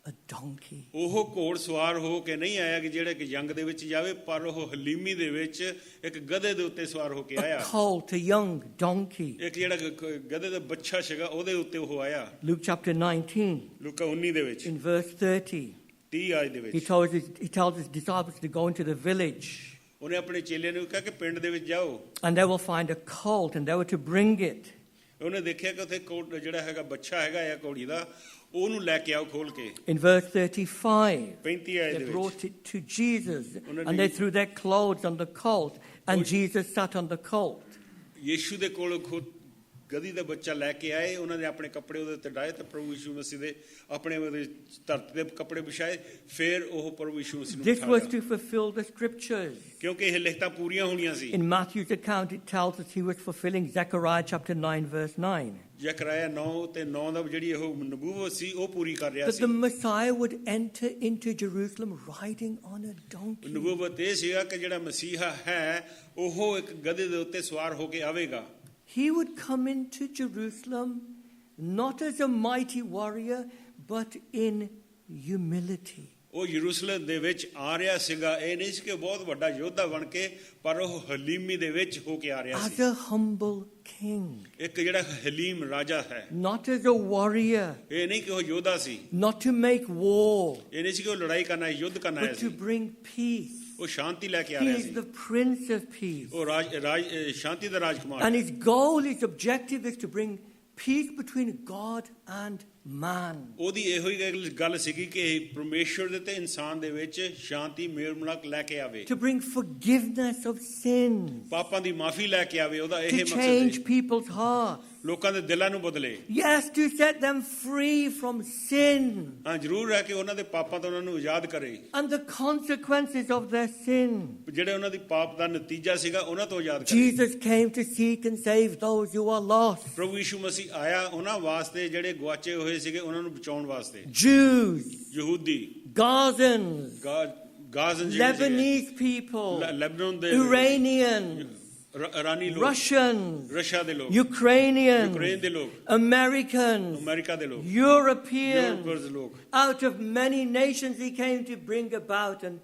a donkey. ਉਹ ਘੋੜ ਸਵਾਰ ਹੋ ਕੇ ਨਹੀਂ ਆਇਆ ਕਿ ਜਿਹੜਾ ਕਿ ਜੰਗ ਦੇ ਵਿੱਚ ਜਾਵੇ ਪਰ ਉਹ ਹਲੀਮੀ ਦੇ ਵਿੱਚ ਇੱਕ ਗਧੇ ਦੇ ਉੱਤੇ ਸਵਾਰ ਹੋ ਕੇ A ਆਇਆ। colt, a young donkey. ਇੱਕ ਜਿਹੜਾ ਗਧੇ ਦਾ ਬੱਚਾ ਸੀਗਾ ਉਹਦੇ ਉੱਤੇ ਉਹ ਆਇਆ। Luke chapter 19, ਲੂਕਾ 19 ਦੇ ਵਿੱਚ in verse 30, 30 ਆਇਤ ਦੇ he ਵਿੱਚ tells his disciples to go into the village, ਉਹਨੇ ਆਪਣੇ ਚੇਲਿਆਂ ਨੂੰ ਕਿਹਾ ਕਿ ਪਿੰਡ ਦੇ ਵਿੱਚ ਜਾਓ। and they will find a colt, and they were to bring it. ਉਹਨੇ ਦੇਖਿਆ ਕਿ ਉੱਥੇ ਜਿਹੜਾ ਹੈਗਾ ਬੱਚਾ ਹੈਗਾ ਆ ਘੋੜੀ ਦਾ ਉਹਨੂੰ ਲੈ ਕੇ ਆਓ ਖੋਲ ਕੇ। In verse 35, 35 ਆਇਤ they ਦੇ ਵਿੱਚ brought it to Jesus, and they threw their clothes on the colt, and Jesus sat on the colt. Yishu ਦੇ ਕੋਲ ਗਧੀ ਦਾ ਬੱਚਾ ਲੈ ਕੇ ਆਏ ਉਹਨਾਂ ਨੇ ਆਪਣੇ ਕੱਪੜੇ ਉਹਦੇ ਉੱਤੇ ਡਾਏ ਤੇ ਪ੍ਰਭੂ ਯੀਸ਼ੂ ਮਸੀਹ ਦੇ ਆਪਣੇ ਧਰਤੀ ਦੇ ਕੱਪੜੇ ਵਿਛਾਏ ਫਿਰ ਉਹ ਪ੍ਰਭੂ ਯੀਸ਼ੂ ਮਸੀਹ ਨੂੰ This was ਉਠਾਇਆ to fulfill the scriptures. ਕਿਉਂਕਿ ਇਹ ਲਿਖਤਾਂ ਪੂਰੀਆਂ ਹੋਣੀਆਂ ਸੀ। In Matthew's account, it tells us he was fulfilling Zechariah chapter 9, verse 9. ਜ਼ਕਰਿਆ 9 ਤੇ 9 ਦਾ ਜਿਹੜੀ ਉਹ ਨਬੂਵਤ ਸੀ ਉਹ ਪੂਰੀ ਕਰ ਰਿਹਾ That C. the Messiah would enter into Jerusalem riding on a donkey. ਨਬੂਵਤ ਇਹ ਸੀਗਾ ਕਿ ਜਿਹੜਾ ਮਸੀਹਾ ਹੈ ਉਹ ਇੱਕ ਗਧੇ ਦੇ ਉੱਤੇ ਸਵਾਰ ਹੋ ਕੇ ਆਵੇਗਾ। He would come into Jerusalem not as a mighty warrior, but in humility. ਉਹ ਯਰੂਸ਼ਲਮ ਦੇ ਵਿੱਚ ਆ ਰਿਹਾ ਸੀਗਾ ਇਹ ਨਹੀਂ ਸੀ ਕਿ ਬਹੁਤ ਵੱਡਾ ਯੋਧਾ ਬਣ ਕੇ ਪਰ ਉਹ ਹਲੀਮੀ ਦੇ ਵਿੱਚ ਹੋ ਕੇ ਆ ਰਿਹਾ As C. a humble king. ਇੱਕ ਜਿਹੜਾ ਹਲੀਮ ਰਾਜਾ ਹੈ Not as a warrior. ਇਹ ਨਹੀਂ ਕਿ ਉਹ ਯੋਧਾ ਸੀ Not to make war. ਇਹ ਨਹੀਂ ਸੀ ਕਿ ਉਹ ਲੜਾਈ ਕਰਨਾ ਹੈ ਯੁੱਧ ਕਰਨਾ ਹੈ But to bring peace. ਉਹ ਸ਼ਾਂਤੀ ਲੈ ਕੇ ਆ He ਰਿਹਾ is C. the Prince of Peace. ਉਹ ਸ਼ਾਂਤੀ ਦਾ ਰਾਜਕੁਮਾਰ And his goal, his objective is to bring peace between God and man. ਉਹਦੀ ਇਹੋ ਹੀ ਗੱਲ ਸੀਗੀ ਕਿ ਪਰਮੇਸ਼ਵਰ ਦੇ ਤੇ ਇਨਸਾਨ ਦੇ ਵਿੱਚ ਸ਼ਾਂਤੀ ਮੇਲ ਮਿਲਾਪ ਲੈ ਕੇ ਆਵੇ। To bring forgiveness of sins. ਪਾਪਾਂ ਦੀ ਮਾਫੀ ਲੈ ਕੇ ਆਵੇ ਉਹਦਾ ਇਹ To ਮਕਸਦ change ਹੈ। people's hearts. ਲੋਕਾਂ ਦੇ ਦਿਲਾਂ ਨੂੰ ਬਦਲੇ। Yes, to set them free from sin ਹਾਂ ਜ਼ਰੂਰ ਹੈ ਕਿ ਉਹਨਾਂ ਦੇ ਪਾਪਾਂ ਤੋਂ ਉਹਨਾਂ ਨੂੰ ਆਜ਼ਾਦ ਕਰੇ। and the consequences of their sin. ਜਿਹੜੇ ਉਹਨਾਂ ਦੀ ਪਾਪ ਦਾ ਨਤੀਜਾ ਸੀਗਾ ਉਹਨਾਂ ਤੋਂ ਆਜ਼ਾਦ ਕਰੇ। Jesus came to seek and save those who are lost. ਪ੍ਰਭੂ ਯੀਸ਼ੂ ਮਸੀਹ ਆਇਆ ਉਹਨਾਂ ਵਾਸਤੇ ਜਿਹੜੇ ਗੁਆਚੇ ਹੋਏ ਸੀਗੇ ਉਹਨਾਂ ਨੂੰ ਬਚਾਉਣ ਵਾਸਤੇ। Jews, ਯਹੂਦੀ, Gazans, ਗਾਜ਼ਨ Lebanese people, ਲੈਬਨਾਨ ਦੇ Iranian, ਇਰਾਨੀ ਲੋਕ, Russians, ਰਸ਼ੀਆ ਦੇ ਲੋਕ, Ukrainians, ਯੂਕਰੇਨ ਦੇ ਲੋਕ, Americans, ਅਮਰੀਕਾ ਦੇ ਲੋਕ, Europeans. ਯੂਰਪ ਦੇ ਲੋਕ। Out of many nations he came to bring about and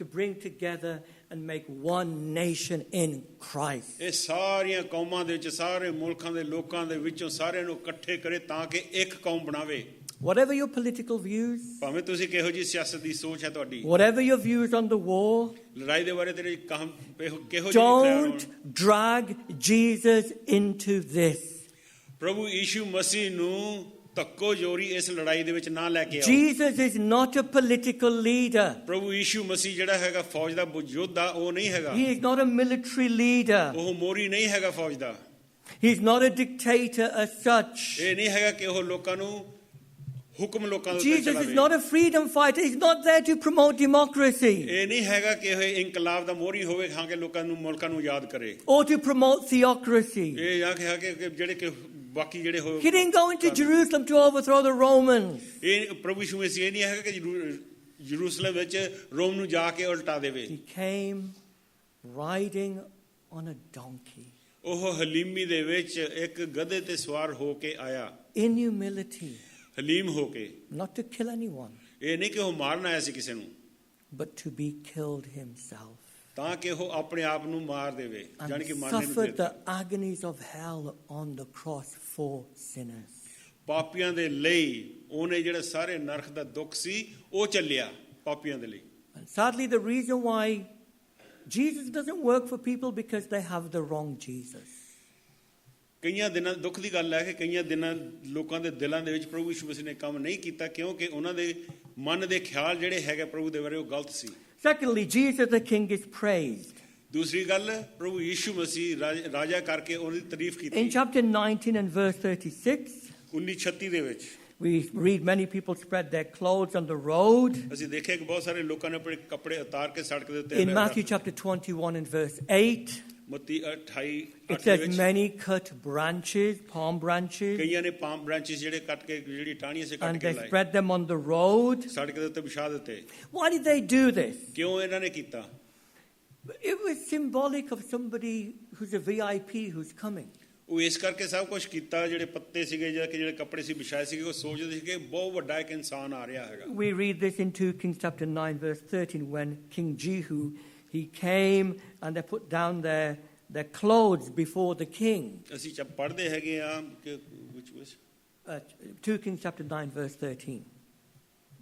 to bring together and make one nation in Christ. ਇਹ ਸਾਰੀਆਂ ਕੌਮਾਂ ਦੇ ਵਿੱਚ ਸਾਰੇ ਮੁਲਕਾਂ ਦੇ ਲੋਕਾਂ ਦੇ ਵਿੱਚੋਂ ਸਾਰਿਆਂ ਨੂੰ ਇਕੱਠੇ ਕਰੇ ਤਾਂ ਕਿ ਇੱਕ ਕੌਮ ਬਣਾਵੇ। Whatever your political views, ਭਾਵੇਂ ਤੁਸੀਂ ਕਿਹੋ ਜੀ ਸਿਆਸਤ ਦੀ ਸੋਚ ਹੈ ਤੁਹਾਡੀ, whatever your views on the war, ਲੜਾਈ ਦੇ ਬਾਰੇ ਤੇਰੇ ਕਿਹੋ don't drag Jesus into this. ਪ੍ਰਭੂ ਯੀਸ਼ੂ ਮਸੀਹ ਨੂੰ ਧੱਕੋ ਜੋਰੀ ਇਸ ਲੜਾਈ ਦੇ ਵਿੱਚ ਨਾ ਲੈ ਕੇ ਆਓ। Jesus is not a political leader. ਪ੍ਰਭੂ ਯੀਸ਼ੂ ਮਸੀਹ ਜਿਹੜਾ ਹੈਗਾ ਫੌਜ ਦਾ ਯੋਧਾ ਉਹ ਨਹੀਂ ਹੈਗਾ। He is not a military leader. ਉਹ ਮੋਰੀ ਨਹੀਂ ਹੈਗਾ ਫੌਜ ਦਾ। He's not a dictator as such. ਇਹ ਨਹੀਂ ਹੈਗਾ ਕਿ ਉਹ ਲੋਕਾਂ ਨੂੰ ਹੁਕਮ ਲੋਕਾਂ ਦੇ ਉੱਤੇ Jesus is ਚਲਾਵੇ। not a freedom fighter. He's not there to promote democracy ਇਹ ਨਹੀਂ ਹੈਗਾ ਕਿ ਇਹ ਇਨਕਲਾਬ ਦਾ ਮੋਹਰੀ ਹੋਵੇ ਹਾਂ ਕਿ ਲੋਕਾਂ ਨੂੰ ਮੁਲਕਾਂ ਨੂੰ ਯਾਦ ਕਰੇ। or to promote theocracy. ਇਹ ਜਾਂ ਕਿ ਜਿਹੜੇ ਕਿ ਬਾਕੀ ਜਿਹੜੇ ਹੋ He didn't go into Jerusalem to overthrow the Romans. ਇਹ ਪ੍ਰਭੂ ਯਿਸੂ ਮਸੀਹ ਇਹ ਨਹੀਂ ਹੈਗਾ ਕਿ ਯਰੂਸ਼ਲਮ ਵਿੱਚ ਰੋਮ ਨੂੰ ਜਾ ਕੇ ਉਲਟਾ ਦੇਵੇ। He came riding on a donkey. ਉਹ ਹਲੀਮੀ ਦੇ ਵਿੱਚ ਇੱਕ ਗਧੇ ਤੇ ਸਵਾਰ ਹੋ ਕੇ ਆਇਆ, in humility, ਹਲੀਮ ਹੋ ਕੇ। not to kill anyone, ਇਹ ਨਹੀਂ ਕਿ ਉਹ ਮਾਰਨ ਆਇਆ ਸੀ ਕਿਸੇ ਨੂੰ, but to be killed himself, ਤਾਂ ਕਿ ਉਹ ਆਪਣੇ ਆਪ ਨੂੰ ਮਾਰ ਦੇਵੇ, ਜਾਣੀ ਕਿ and ਮਾਰਨੇ ਨੂੰ suffered ਦੇ the agonies of hell on the cross for sinners. ਪਾਪੀਆਂ ਦੇ ਲਈ ਉਹਨੇ ਜਿਹੜਾ ਸਾਰੇ ਨਰਕ ਦਾ ਦੁੱਖ ਸੀ ਉਹ ਚੱਲਿਆ ਪਾਪੀਆਂ ਦੇ ਲਈ। And sadly, the reason why Jesus doesn't work for people because they have the wrong Jesus. ਕਈਆਂ ਦਿਨਾਂ ਦੁੱਖ ਦੀ ਗੱਲ ਹੈ ਕਿ ਕਈਆਂ ਦਿਨਾਂ ਲੋਕਾਂ ਦੇ ਦਿਲਾਂ ਦੇ ਵਿੱਚ ਪ੍ਰਭੂ ਯਿਸੂ ਮਸੀਹ ਨੇ ਕੰਮ ਨਹੀਂ ਕੀਤਾ ਕਿਉਂਕਿ ਉਹਨਾਂ ਦੇ ਮਨ ਦੇ ਖਿਆਲ ਜਿਹੜੇ ਹੈਗੇ ਪ੍ਰਭੂ ਦੇ ਬਾਰੇ ਉਹ ਗਲਤ ਸੀ। Secondly, Jesus the King is praised. ਦੂਸਰੀ ਗੱਲ, ਪ੍ਰਭੂ ਯਿਸੂ ਮਸੀਹ ਰਾਜਾ ਕਰਕੇ ਉਹਦੀ ਤਾਰੀਫ ਕੀਤੀ। In chapter 19 and verse 36, 19:36 ਦੇ ਵਿੱਚ we read many people spread their clothes on the road. ਅਸੀਂ ਦੇਖਿਆ ਕਿ ਬਹੁਤ ਸਾਰੇ ਲੋਕਾਂ ਨੇ ਆਪਣੇ ਕੱਪੜੇ ਉਤਾਰ ਕੇ ਸੜਕ ਦੇ ਉੱਤੇ In Matthew chapter 21 and verse 8, Matti 28 it says many cut branches, palm branches, ਕਈਆਂ ਨੇ ਪਾਮ ਬ੍ਰਾਂਚਸ ਜਿਹੜੇ ਕੱਟ ਕੇ ਜਿਹੜੀ ਟਾਹਣੀਆਂ ਸੇ ਕੱਟ and ਕੇ they ਲਾਏ spread them on the road. ਸੜਕ ਦੇ ਉੱਤੇ ਵਿਛਾ ਦਿੱਤੇ। Why did they do this? ਕਿਉਂ ਇਹਨਾਂ ਨੇ ਕੀਤਾ? It was symbolic of somebody who's a VIP who's coming. ਉਹ ਇਸ ਕਰਕੇ ਸਭ ਕੁਝ ਕੀਤਾ, ਜਿਹੜੇ ਪੱਤੇ ਸੀਗੇ ਜਾਂ ਕਿ ਜਿਹੜੇ ਕੱਪੜੇ ਸੀ ਵਿਛਾਏ ਸੀਗੇ ਉਹ ਸੋਚਦੇ ਸੀ ਕਿ ਬਹੁਤ ਵੱਡਾ ਇੱਕ ਇਨਸਾਨ ਆ ਰਿਹਾ ਹੈਗਾ। We read this in 2 Kings chapter 9 verse 13 when King Jehu, he came and they put down their clothes before the king. ਅਸੀਂ ਜਦ ਪੜ੍ਹਦੇ ਹੈਗੇ ਆ ਕਿ 2 Kings chapter 9 verse 13.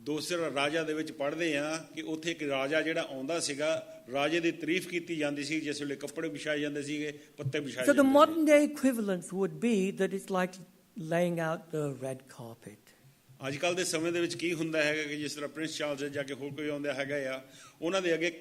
ਦੂਸਰਾ ਰਾਜਾ ਦੇ ਵਿੱਚ ਪੜ੍ਹਦੇ ਆ ਕਿ ਉੱਥੇ ਇੱਕ ਰਾਜਾ ਜਿਹੜਾ ਆਉਂਦਾ ਸੀਗਾ, ਰਾਜੇ ਦੀ ਤਾਰੀਫ ਕੀਤੀ ਜਾਂਦੀ ਸੀ ਜਿਸ ਵੇਲੇ ਕੱਪੜੇ ਵਿਛਾਏ ਜਾਂਦੇ ਸੀਗੇ, ਪੱਤੇ ਵਿਛਾਏ So the ਜਾਂਦੇ modern day equivalence would be that it's like laying out the red carpet. ਅੱਜ ਕੱਲ੍ਹ ਦੇ ਸਮੇਂ ਦੇ ਵਿੱਚ ਕੀ ਹੁੰਦਾ ਹੈਗਾ ਕਿ ਜਿਸ ਤਰ੍ਹਾਂ ਪ੍ਰਿੰਸ ਚਾਰਲਸ ਜਾਂ ਕਿ ਹੋਰ ਕੋਈ ਆਉਂਦਾ ਹੈਗਾ ਆ, ਉਹਨਾਂ ਦੇ ਅੱਗੇ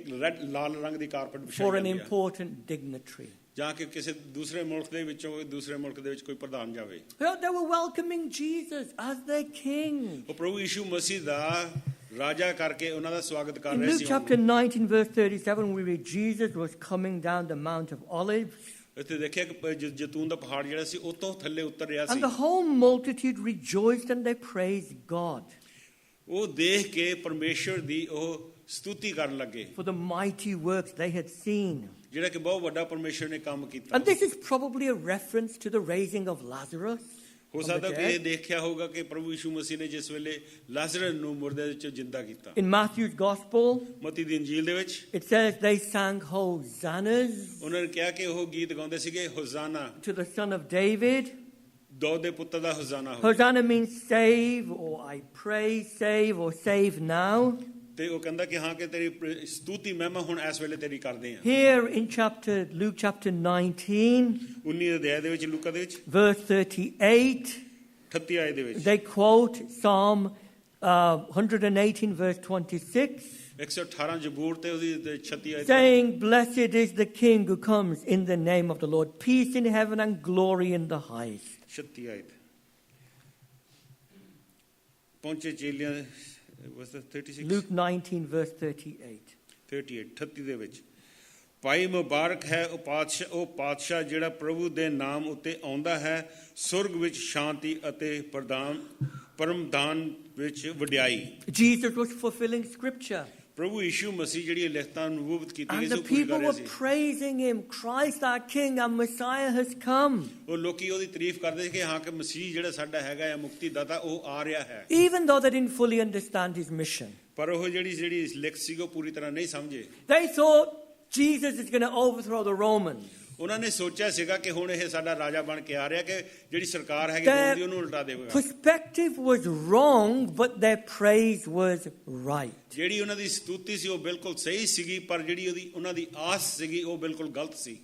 ਲਾਲ ਰੰਗ ਦੀ ਕਾਰਪਟ ਵਿਛਾਈ For an ਜਾਂਦੀ ਆ, important dignitary. ਜਾਂ ਕਿ ਕਿਸੇ ਦੂਸਰੇ ਮੁਲਕ ਦੇ ਵਿੱਚੋਂ ਦੂਸਰੇ ਮੁਲਕ ਦੇ ਵਿੱਚ ਕੋਈ ਪ੍ਰਧਾਨ ਜਾਵੇ। They were welcoming Jesus as their king. ਉਹ ਪ੍ਰਭੂ ਯਿਸੂ ਮਸੀਹ ਦਾ ਰਾਜਾ ਕਰਕੇ ਉਹਨਾਂ ਦਾ ਸਵਾਗਤ ਕਰ In ਰਹੇ Luke C. chapter 19 verse 37 we read Jesus was coming down the Mount of Olives. ਇੱਥੇ ਦੇਖਿਆ ਕਿ ਜੈਤੂਨ ਦਾ ਪਹਾੜ ਜਿਹੜਾ ਸੀ ਉਹ ਤੋਂ ਥੱਲੇ ਉਤਰ ਰਿਹਾ ਸੀ। And the whole multitude rejoiced and they praised God. ਉਹ ਦੇਖ ਕੇ ਪਰਮੇਸ਼ਰ ਦੀ ਉਹ ਸਤੁਤੀ ਕਰਨ ਲੱਗੇ For the mighty works they had seen. ਜਿਹੜਾ ਕਿ ਬਹੁਤ ਵੱਡਾ ਪਰਮੇਸ਼ਰ ਨੇ ਕੰਮ ਕੀਤਾ। And this is probably a reference to the raising of Lazarus. ਹੋ ਸਕਦਾ ਕਿ ਇਹ ਦੇਖਿਆ ਹੋਗਾ ਕਿ ਪ੍ਰਭੂ ਯਿਸੂ ਮਸੀਹ ਨੇ ਜਿਸ ਵੇਲੇ ਲਾਜ਼ਰਸ ਨੂੰ ਮੁਰਦੇ ਵਿੱਚੋਂ ਜਿੰਦਾ ਕੀਤਾ। In Matthew's Gospel, ਮਤੀ ਦੀ ਇੰਜੀਲ ਦੇ ਵਿੱਚ it says they sang hosannas ਉਹਨਾਂ ਨੇ ਕਿਹਾ ਕਿ ਉਹ ਗੀਤ ਗਾਉਂਦੇ ਸੀਗੇ ਹੋਜ਼ਾਨਾ, to the Son of David. Dawood ਦੇ ਪੁੱਤਰ ਦਾ ਹੋਜ਼ਾਨਾ ਹੋ। Hosanna means save, or I pray, save, or save now. ਤੇ ਉਹ ਕਹਿੰਦਾ ਕਿ ਹਾਂ ਕਿ ਤੇਰੀ ਸਤੁਤੀ ਮਹਿਮਾ ਹੁਣ ਇਸ ਵੇਲੇ ਤੇਰੀ ਕਰਦੇ ਆ। Here in Luke chapter 19, 19 ਅਧਿਆਇ ਦੇ ਵਿੱਚ ਲੂਕਾ ਦੇ ਵਿੱਚ verse 38, 38 ਆਇਤ ਦੇ ਵਿੱਚ they quote Psalm 118 verse 26, 118 ਜ਼ਬੂਰ ਤੇ ਉਹਦੀ 36 ਆਇਤ saying, "Blessed is the King who comes in the name of the Lord, peace in heaven and glory in the highest." 36 ਆਇਤ ਪਹੁੰਚੇ ਚੇਲਿਆਂ was the 36 Luke 19 verse 38. 38 ਦੇ ਵਿੱਚ ਭਾਈ ਮੁਬਾਰਕ ਹੈ ਉਹ ਪਾਤਸ਼ਾਹ ਜਿਹੜਾ ਪ੍ਰਭੂ ਦੇ ਨਾਮ ਉੱਤੇ ਆਉਂਦਾ ਹੈ, ਸੁਰਗ ਵਿੱਚ ਸ਼ਾਂਤੀ ਅਤੇ ਪਰਮਦਾਨ ਵਿੱਚ ਵਡਿਆਈ। Jesus was fulfilling scripture. ਪ੍ਰਭੂ ਯਿਸੂ ਮਸੀਹ ਜਿਹੜੀ ਲਿਖਤਾਂ ਨਬੂਵਤ ਕੀਤੀ ਗਈ And ਸੀ the ਉਹ ਪੂਰੀ ਕਰ people ਰਿਹਾ were C. praising him. Christ our King, our Messiah has come. ਉਹ ਲੋਕੀ ਉਹਦੀ ਤਾਰੀਫ ਕਰਦੇ ਸੀ ਕਿ ਹਾਂ ਕਿ ਮਸੀਹ ਜਿਹੜਾ ਸਾਡਾ ਹੈਗਾ ਆ ਮੁਕਤੀ ਦਾਤਾ ਉਹ ਆ ਰਿਹਾ ਹੈ। Even though they didn't fully understand his mission. ਪਰ ਉਹ ਜਿਹੜੀ ਲਿਖ ਸੀ ਉਹ ਪੂਰੀ ਤਰ੍ਹਾਂ ਨਹੀਂ ਸਮਝੇ। They thought Jesus is going to overthrow the Romans. ਉਹਨਾਂ ਨੇ ਸੋਚਿਆ ਸੀਗਾ ਕਿ ਹੁਣ ਇਹ ਸਾਡਾ ਰਾਜਾ ਬਣ ਕੇ ਆ ਰਿਹਾ ਕਿ ਜਿਹੜੀ ਸਰਕਾਰ ਹੈਗੀ ਉਹਦੀ ਉਹਨੂੰ ਉਲਟਾ ਦੇਵੇਗਾ। Perspective was wrong, but their praise was right. ਜਿਹੜੀ ਉਹਨਾਂ ਦੀ ਸਤੁਤੀ ਸੀ ਉਹ ਬਿਲਕੁਲ ਸਹੀ ਸੀਗੀ, ਪਰ ਜਿਹੜੀ ਉਹਨਾਂ ਦੀ ਆਸ ਸੀਗੀ ਉਹ ਬਿਲਕੁਲ ਗਲਤ ਸੀ।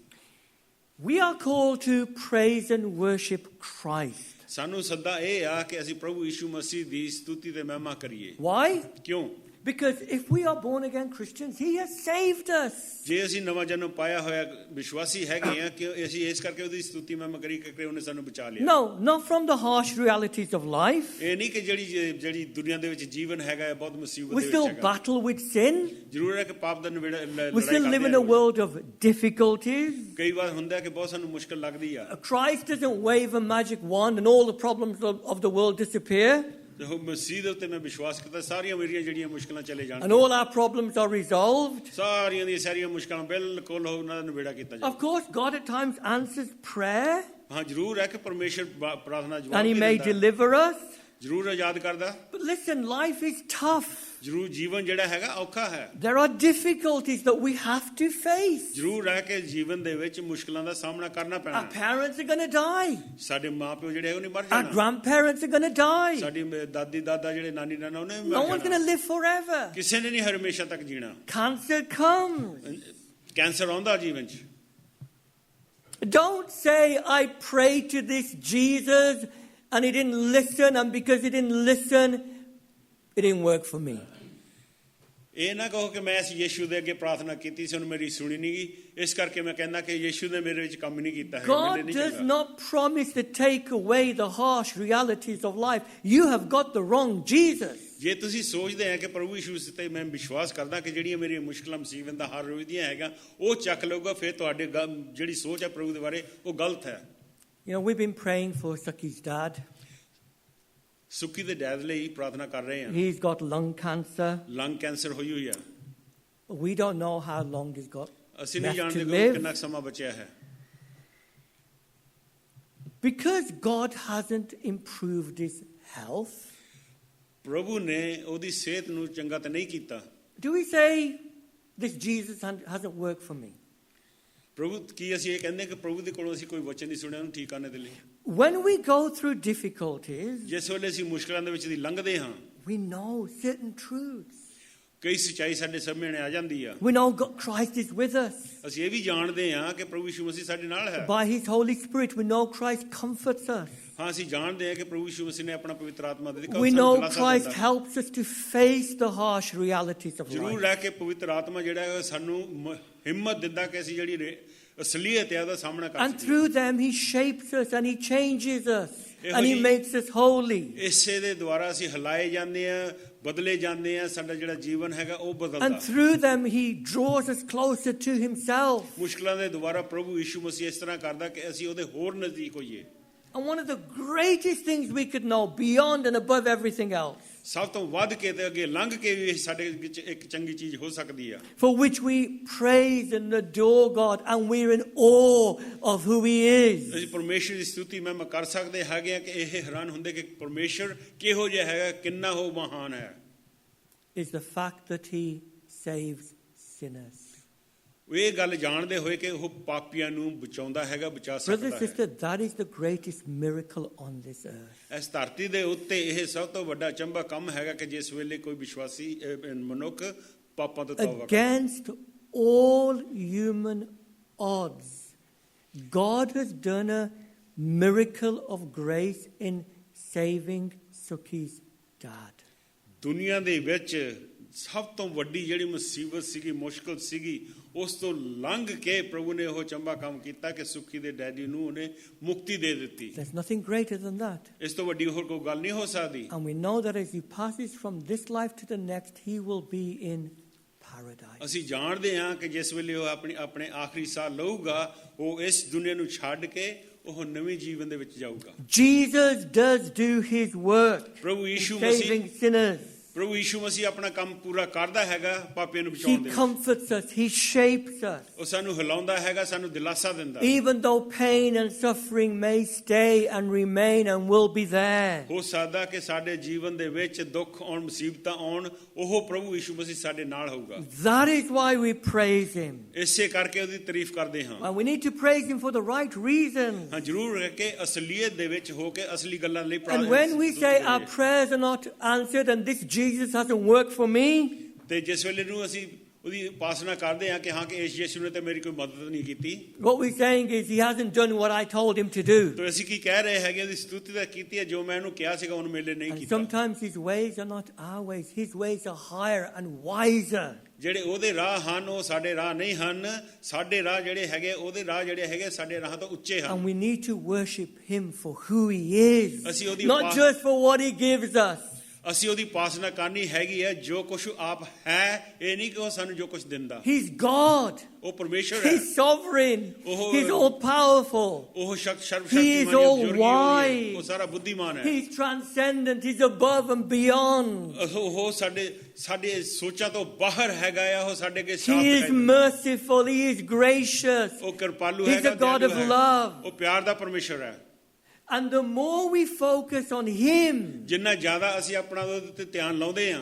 We are called to praise and worship Christ. ਸਾਨੂੰ ਸੱਦਾ ਇਹ ਆ ਕਿ ਅਸੀਂ ਪ੍ਰਭੂ ਯਿਸੂ ਮਸੀਹ ਦੀ ਸਤੁਤੀ ਤੇ ਮਹਿਮਾ ਕਰੀਏ। Why? ਕਿਉਂ? Because if we are born again Christians, He has saved us. ਜੇ ਅਸੀਂ ਨਵਾਂ ਜਨਮ ਪਾਇਆ ਹੋਇਆ ਵਿਸ਼ਵਾਸੀ ਹੈਗੇ ਆ ਕਿ ਅਸੀਂ ਇਸ ਕਰਕੇ ਉਹਦੀ ਸਤੁਤੀ ਮਹਿਮਾ ਕਰੀ ਕਿ ਉਹਨੇ ਸਾਨੂੰ ਬਚਾ ਲਿਆ। No, not from the harsh realities of life. ਇਹ ਨਹੀਂ ਕਿ ਜਿਹੜੀ ਦੁਨੀਆ ਦੇ ਵਿੱਚ ਜੀਵਨ ਹੈਗਾ ਬਹੁਤ ਮੁਸੀਬਤ We ਦੇ still ਵਿੱਚ ਹੈਗਾ। battle with sin. ਜ਼ਰੂਰ ਹੈ ਕਿ ਪਾਪ ਦਾ We still live in a world of difficulties. ਕਈ ਵਾਰ ਹੁੰਦਾ ਕਿ ਬਹੁਤ ਸਾਨੂੰ ਮੁਸ਼ਕਲ ਲੱਗਦੀ ਆ। Christ doesn't wave a magic wand and all the problems of the world disappear. ਤੇ ਉਹ ਮਸੀਹ ਦੇ ਉੱਤੇ ਮੈਂ ਵਿਸ਼ਵਾਸ ਕੀਤਾ, ਸਾਰੀਆਂ ਮੇਰੀਆਂ ਜਿਹੜੀਆਂ ਮੁਸ਼ਕਲਾਂ ਚਲੇ and ਜਾਣਗੀਆਂ, all our problems are resolved. ਸਾਰੀਆਂ ਦੀਆਂ ਸਾਰੀਆਂ ਮੁਸ਼ਕਲਾਂ ਬਿਲਕੁਲ ਉਹਨਾਂ ਦਾ ਨਿਬੇੜਾ ਕੀਤਾ ਜਾਏ। Of course, God at times answers prayer, ਹਾਂ ਜ਼ਰੂਰ ਹੈ ਕਿ ਪਰਮੇਸ਼ਰ ਪ੍ਰਾਰਥਨਾ ਜਵਾਬ and He ਵੀ may ਦਿੰਦਾ, deliver us. ਜ਼ਰੂਰ ਆਜ਼ਾਦ ਕਰਦਾ। But listen, life is tough. ਜ਼ਰੂਰ ਜੀਵਨ ਜਿਹੜਾ ਹੈਗਾ ਔਖਾ ਹੈ, There are difficulties that we have to face. ਜ਼ਰੂਰ ਹੈ ਕਿ ਜੀਵਨ ਦੇ ਵਿੱਚ ਮੁਸ਼ਕਲਾਂ ਦਾ ਸਾਹਮਣਾ ਕਰਨਾ ਪੈਣਾ। Our parents are going to die. ਸਾਡੇ ਮਾਪਿਓ ਜਿਹੜੇ ਉਹ ਨਹੀਂ ਮਰ Our ਜਾਣਾ, grandparents are going to die. ਸਾਡੀ ਦਾਦੀ ਦਾਦਾ ਜਿਹੜੇ ਨਾਨੀ ਨਾਨਾ ਉਹਨੇ ਵੀ No ਮਰ one's going to ਜਾਣਾ, live forever. ਕਿਸੇ ਨੇ ਨਹੀਂ ਹਮੇਸ਼ਾ ਤੱਕ ਜੀਣਾ। Cancer comes. ਕੈਂਸਰ ਆਉਂਦਾ ਜੀਵਨ 'ਚ। Don't say, I prayed to this Jesus and He didn't listen, and because He didn't listen, it didn't work for me. ਇਹ ਨਾ ਕਹੋ ਕਿ ਮੈਂ ਇਸ ਯੀਸ਼ੂ ਦੇ ਅੱਗੇ ਪ੍ਰਾਰਥਨਾ ਕੀਤੀ ਸੀ, ਉਹਨੇ ਮੇਰੀ ਸੁਣੀ ਨਹੀਂ ਗਈ, ਇਸ ਕਰਕੇ ਮੈਂ ਕਹਿੰਦਾ ਕਿ ਯੀਸ਼ੂ ਨੇ ਮੇਰੇ ਵਿੱਚ ਕੰਮ ਨਹੀਂ ਕੀਤਾ ਹੈ। God does not promise to take away the harsh realities of life. You have got the wrong Jesus. ਜੇ ਤੁਸੀਂ ਸੋਚਦੇ ਆ ਕਿ ਪ੍ਰਭੂ ਯੀਸ਼ੂ ਤੇ ਮੈਂ ਵਿਸ਼ਵਾਸ ਕਰਦਾ ਕਿ ਜਿਹੜੀਆਂ ਮੇਰੀਆਂ ਮੁਸ਼ਕਲਾਂ ਮੁਸੀਬਤਾਂ ਦਾ ਹਰ ਰੋਜ਼ ਦੀਆਂ ਹੈਗਾ ਉਹ ਚੱਕ ਲਊਗਾ, ਫਿਰ ਤੁਹਾਡੇ ਜਿਹੜੀ ਸੋਚ ਹੈ ਪ੍ਰਭੂ ਦੇ ਬਾਰੇ ਉਹ ਗਲਤ ਹੈ। You know, we've been praying for Suki's dad. ਸੁੱਕੀ ਦੇ ਡੈਡ ਲਈ ਪ੍ਰਾਰਥਨਾ ਕਰ ਰਹੇ ਹਾਂ। He's got lung cancer. ਲੰਗ ਕੈਂਸਰ ਹੋਈ ਹੋਈ ਆ। We don't know how long he's got ਅਸੀਂ ਨਹੀਂ left to ਜਾਣਦੇ ਕਿ live. ਕਿੰਨਾ ਸਮਾਂ ਬਚਿਆ ਹੈ। Because God hasn't improved his health, ਪ੍ਰਭੂ ਨੇ ਉਹਦੀ ਸਿਹਤ ਨੂੰ ਚੰਗਾ ਤਾਂ ਨਹੀਂ ਕੀਤਾ। do we say, this Jesus hasn't worked for me? ਪ੍ਰਭੂ ਕੀ ਅਸੀਂ ਇਹ ਕਹਿੰਦੇ ਕਿ ਪ੍ਰਭੂ ਦੇ ਕੋਲੋਂ ਅਸੀਂ ਕੋਈ ਵਚਨ ਨਹੀਂ ਸੁਣਿਆ ਉਹਨੂੰ ਠੀਕ ਕਰਨੇ ਦੇ ਲਈ? When we go through difficulties, ਜਿਸ ਵੇਲੇ ਅਸੀਂ ਮੁਸ਼ਕਲਾਂ ਦੇ ਵਿੱਚ ਦੀ ਲੰਘਦੇ ਹਾਂ, we know certain truths. ਕਈ ਸੱਚਾਈ ਸਾਡੇ ਸਾਹਮਣੇ ਆ ਜਾਂਦੀ ਆ। We know God, Christ is with us. ਅਸੀਂ ਇਹ ਵੀ ਜਾਣਦੇ ਹਾਂ ਕਿ ਪ੍ਰਭੂ ਯਿਸੂ ਮਸੀਹ ਸਾਡੇ ਨਾਲ ਹੈ। By his Holy Spirit, we know Christ comforts us. ਹਾਂ ਅਸੀਂ ਜਾਣਦੇ ਹਾਂ ਕਿ ਪ੍ਰਭੂ ਯਿਸੂ ਮਸੀਹ ਨੇ ਆਪਣਾ ਪਵਿੱਤਰ ਆਤਮਾ ਦੇ We know Christ helps us to face the harsh realities of ਜ਼ਰੂਰ life. ਹੈ ਕਿ ਪਵਿੱਤਰ ਆਤਮਾ ਜਿਹੜਾ ਹੈ ਸਾਨੂੰ ਹਿੰਮਤ ਦਿੰਦਾ ਕਿ ਅਸੀਂ ਜਿਹੜੀ ਅਸਲੀਅਤ ਹੈ ਉਹਦਾ ਸਾਹਮਣਾ ਕਰ And ਸਕੀਏ। through them, he shapes us and he changes us ਇਹੋ and he ਜਿਹੀ- makes us holy. ਇਸੇ ਦੇ ਦੁਆਰਾ ਅਸੀਂ ਹਿਲਾਏ ਜਾਂਦੇ ਆ, ਬਦਲੇ ਜਾਂਦੇ ਆ, ਸਾਡਾ ਜਿਹੜਾ ਜੀਵਨ ਹੈਗਾ ਉਹ ਬਦਲਦਾ। And through them, he draws us closer to himself. ਮੁਸ਼ਕਲਾਂ ਦੇ ਦੁਆਰਾ ਪ੍ਰਭੂ ਯਿਸੂ ਮਸੀਹ ਇਸ ਤਰ੍ਹਾਂ ਕਰਦਾ ਕਿ ਅਸੀਂ ਉਹਦੇ ਹੋਰ ਨਜ਼ਦੀਕ ਹੋਈਏ। And one of the greatest things we could know, beyond and above everything else, ਸਭ ਤੋਂ ਵੱਧ ਕੇ ਤੇ ਅੱਗੇ ਲੰਘ ਕੇ ਵੀ ਸਾਡੇ ਵਿੱਚ ਇੱਕ ਚੰਗੀ ਚੀਜ਼ ਹੋ ਸਕਦੀ ਆ। for which we praise and adore God, and we're in awe of who he is. ਅਸੀਂ ਪਰਮੇਸ਼ਰ ਦੀ ਸਤੁਤੀ ਮਹਿਮਾ ਕਰ ਸਕਦੇ ਹੈਗੇ ਆ ਕਿ ਇਹ ਹੈਰਾਨ ਹੁੰਦੇ ਕਿ ਪਰਮੇਸ਼ਰ ਕਿਹੋ ਜਿਹਾ ਹੈਗਾ, ਕਿੰਨਾ ਉਹ ਮਹਾਨ ਹੈ। Is the fact that he saves sinners. ਇਹ ਗੱਲ ਜਾਣਦੇ ਹੋਏ ਕਿ ਉਹ ਪਾਪੀਆਂ ਨੂੰ ਬਚਾਉਂਦਾ ਹੈਗਾ, ਬਚਾ Brother, ਸਕਦਾ sister, ਹੈ। that is the greatest miracle on this earth. ਇਸ ਧਰਤੀ ਦੇ ਉੱਤੇ ਇਹ ਸਭ ਤੋਂ ਵੱਡਾ ਚੰਬਾ ਕੰਮ ਹੈਗਾ ਕਿ ਜਿਸ ਵੇਲੇ ਕੋਈ ਵਿਸ਼ਵਾਸੀ ਮਨੁੱਖ ਪਾਪਾਂ ਤੋਂ ਤੌਬਾ ਕਰੇ। Against all human odds, God has done a miracle of grace in saving Suki's dad. ਦੁਨੀਆ ਦੇ ਵਿੱਚ ਸਭ ਤੋਂ ਵੱਡੀ ਜਿਹੜੀ ਮੁਸੀਬਤ ਸੀਗੀ, ਮੁਸ਼ਕਲ ਸੀਗੀ, ਉਸ ਤੋਂ ਲੰਘ ਕੇ ਪ੍ਰਭੂ ਨੇ ਉਹ ਚੰਬਾ ਕੰਮ ਕੀਤਾ ਕਿ ਸੁੱਖੀ ਦੇ ਡੈਡੀ ਨੂੰ ਉਹਨੇ ਮੁਕਤੀ ਦੇ ਦਿੱਤੀ। There's nothing greater than that. ਇਸ ਤੋਂ ਵੱਡੀ ਹੋਰ ਕੋਈ ਗੱਲ ਨਹੀਂ ਹੋ ਸਕਦੀ। And we know that as he passes from this life to the next, he will be in paradise. ਅਸੀਂ ਜਾਣਦੇ ਹਾਂ ਕਿ ਜਿਸ ਵੇਲੇ ਉਹ ਆਪਣੇ ਆਖਰੀ ਸਾਹ ਲਊਗਾ, ਉਹ ਇਸ ਦੁਨੀਆ ਨੂੰ ਛੱਡ ਕੇ ਉਹ ਨਵੇਂ ਜੀਵਨ ਦੇ ਵਿੱਚ ਜਾਊਗਾ। Jesus does do his work ਪ੍ਰਭੂ in ਯਿਸੂ saving sinners. ਮਸੀਹ ਆਪਣਾ ਕੰਮ ਪੂਰਾ ਕਰਦਾ ਹੈਗਾ ਪਾਪੀਆਂ ਨੂੰ He ਬਚਾਉਣ ਦੇ ਵਿੱਚ। comforts us. He shapes us. ਉਹ ਸਾਨੂੰ ਹਿਲਾਉਂਦਾ ਹੈਗਾ, ਸਾਨੂੰ ਦਿਲਾਸਾ ਦਿੰਦਾ। Even though pain and suffering may stay and remain and will be there. ਹੋ ਸਕਦਾ ਕਿ ਸਾਡੇ ਜੀਵਨ ਦੇ ਵਿੱਚ ਦੁੱਖ ਆਉਣ, ਮੁਸੀਬਤਾਂ ਆਉਣ, ਉਹ ਪ੍ਰਭੂ ਯਿਸੂ ਮਸੀਹ ਸਾਡੇ ਨਾਲ ਹੋਊਗਾ। That is why we praise him. ਇਸੇ ਕਰਕੇ ਉਹਦੀ ਤਾਰੀਫ ਕਰਦੇ ਹਾਂ। And we need to praise him for the right reasons. ਹਾਂ ਜ਼ਰੂਰ ਹੈ ਕਿ ਅਸਲੀਅਤ ਦੇ ਵਿੱਚ ਹੋ ਕੇ ਅਸਲੀ ਗੱਲਾਂ ਲਈ And when we say our prayers are not answered and this Jesus hasn't worked for me, ਤੇ ਜਿਸ ਵੇਲੇ ਨੂੰ ਅਸੀਂ ਉਹਦੀ ਉਪਾਸਨਾ ਕਰਦੇ ਹਾਂ ਕਿ ਹਾਂ ਕਿ ਇਸ ਯਿਸੂ ਨੇ ਤਾਂ ਮੇਰੀ ਕੋਈ ਮਦਦ ਨਹੀਂ ਕੀਤੀ, what we're saying is he hasn't done what I told him to do. ਤਾਂ ਅਸੀਂ ਕੀ ਕਹਿ ਰਹੇ ਹੈਗੇ, ਉਹਦੀ ਸਤੁਤੀ ਤਾਂ ਕੀਤੀ ਹੈ, ਜੋ ਮੈਂ ਉਹਨੂੰ ਕਿਹਾ ਸੀਗਾ ਉਹਨੂੰ ਮੇਰੇ ਲਈ ਨਹੀਂ And ਕੀਤਾ। sometimes his ways are not our ways. His ways are higher and wiser. ਜਿਹੜੇ ਉਹਦੇ ਰਾਹ ਹਨ ਉਹ ਸਾਡੇ ਰਾਹ ਨਹੀਂ ਹਨ, ਸਾਡੇ ਰਾਹ ਜਿਹੜੇ ਹੈਗੇ ਉਹਦੇ ਰਾਹ ਜਿਹੜੇ ਹੈਗੇ ਸਾਡੇ ਰਾਹ ਤੋਂ ਉੱਚੇ ਹਨ। And we need to worship him for who he is, ਅਸੀਂ ਉਹਦੀ not just for what he gives us. ਅਸੀਂ ਉਹਦੀ ਉਪਾਸਨਾ ਕਰਨੀ ਹੈਗੀ ਹੈ ਜੋ ਕੁਝ ਆਪ ਹੈ ਇਹ ਨਹੀਂ ਕਿ ਉਹ ਸਾਨੂੰ ਜੋ ਕੁਝ ਦਿੰਦਾ He's God. ਉਹ ਪਰਮੇਸ਼ਰ ਹੈ He's sovereign. Oh, He's all powerful. ਉਹ He is ਸਰਵਸ਼ਕਤੀਮਾਨ all ਹੈ wise. ਉਹ ਸਾਰਾ ਬੁੱਧੀਮਾਨ ਹੈ He's transcendent. He's above and beyond. ਉਹ ਸਾਡੇ ਸੋਚਾਂ ਤੋਂ ਬਾਹਰ ਹੈਗਾ ਆ ਉਹ ਸਾਡੇ ਕੇ He ਸਾਥ is ਹੈ merciful. He is gracious. ਉਹ ਕਿਰਪਾਲੂ He's ਹੈਗਾ a God of ਦਇਆਲੂ ਹੈ। love. ਉਹ ਪਿਆਰ ਦਾ ਪਰਮੇਸ਼ਰ ਹੈ And the more we focus on Him ਜਿੰਨਾ ਜ਼ਿਆਦਾ ਅਸੀਂ ਆਪਣਾ ਉਹਦੇ ਤੇ ਧਿਆਨ ਲਾਉਂਦੇ ਆ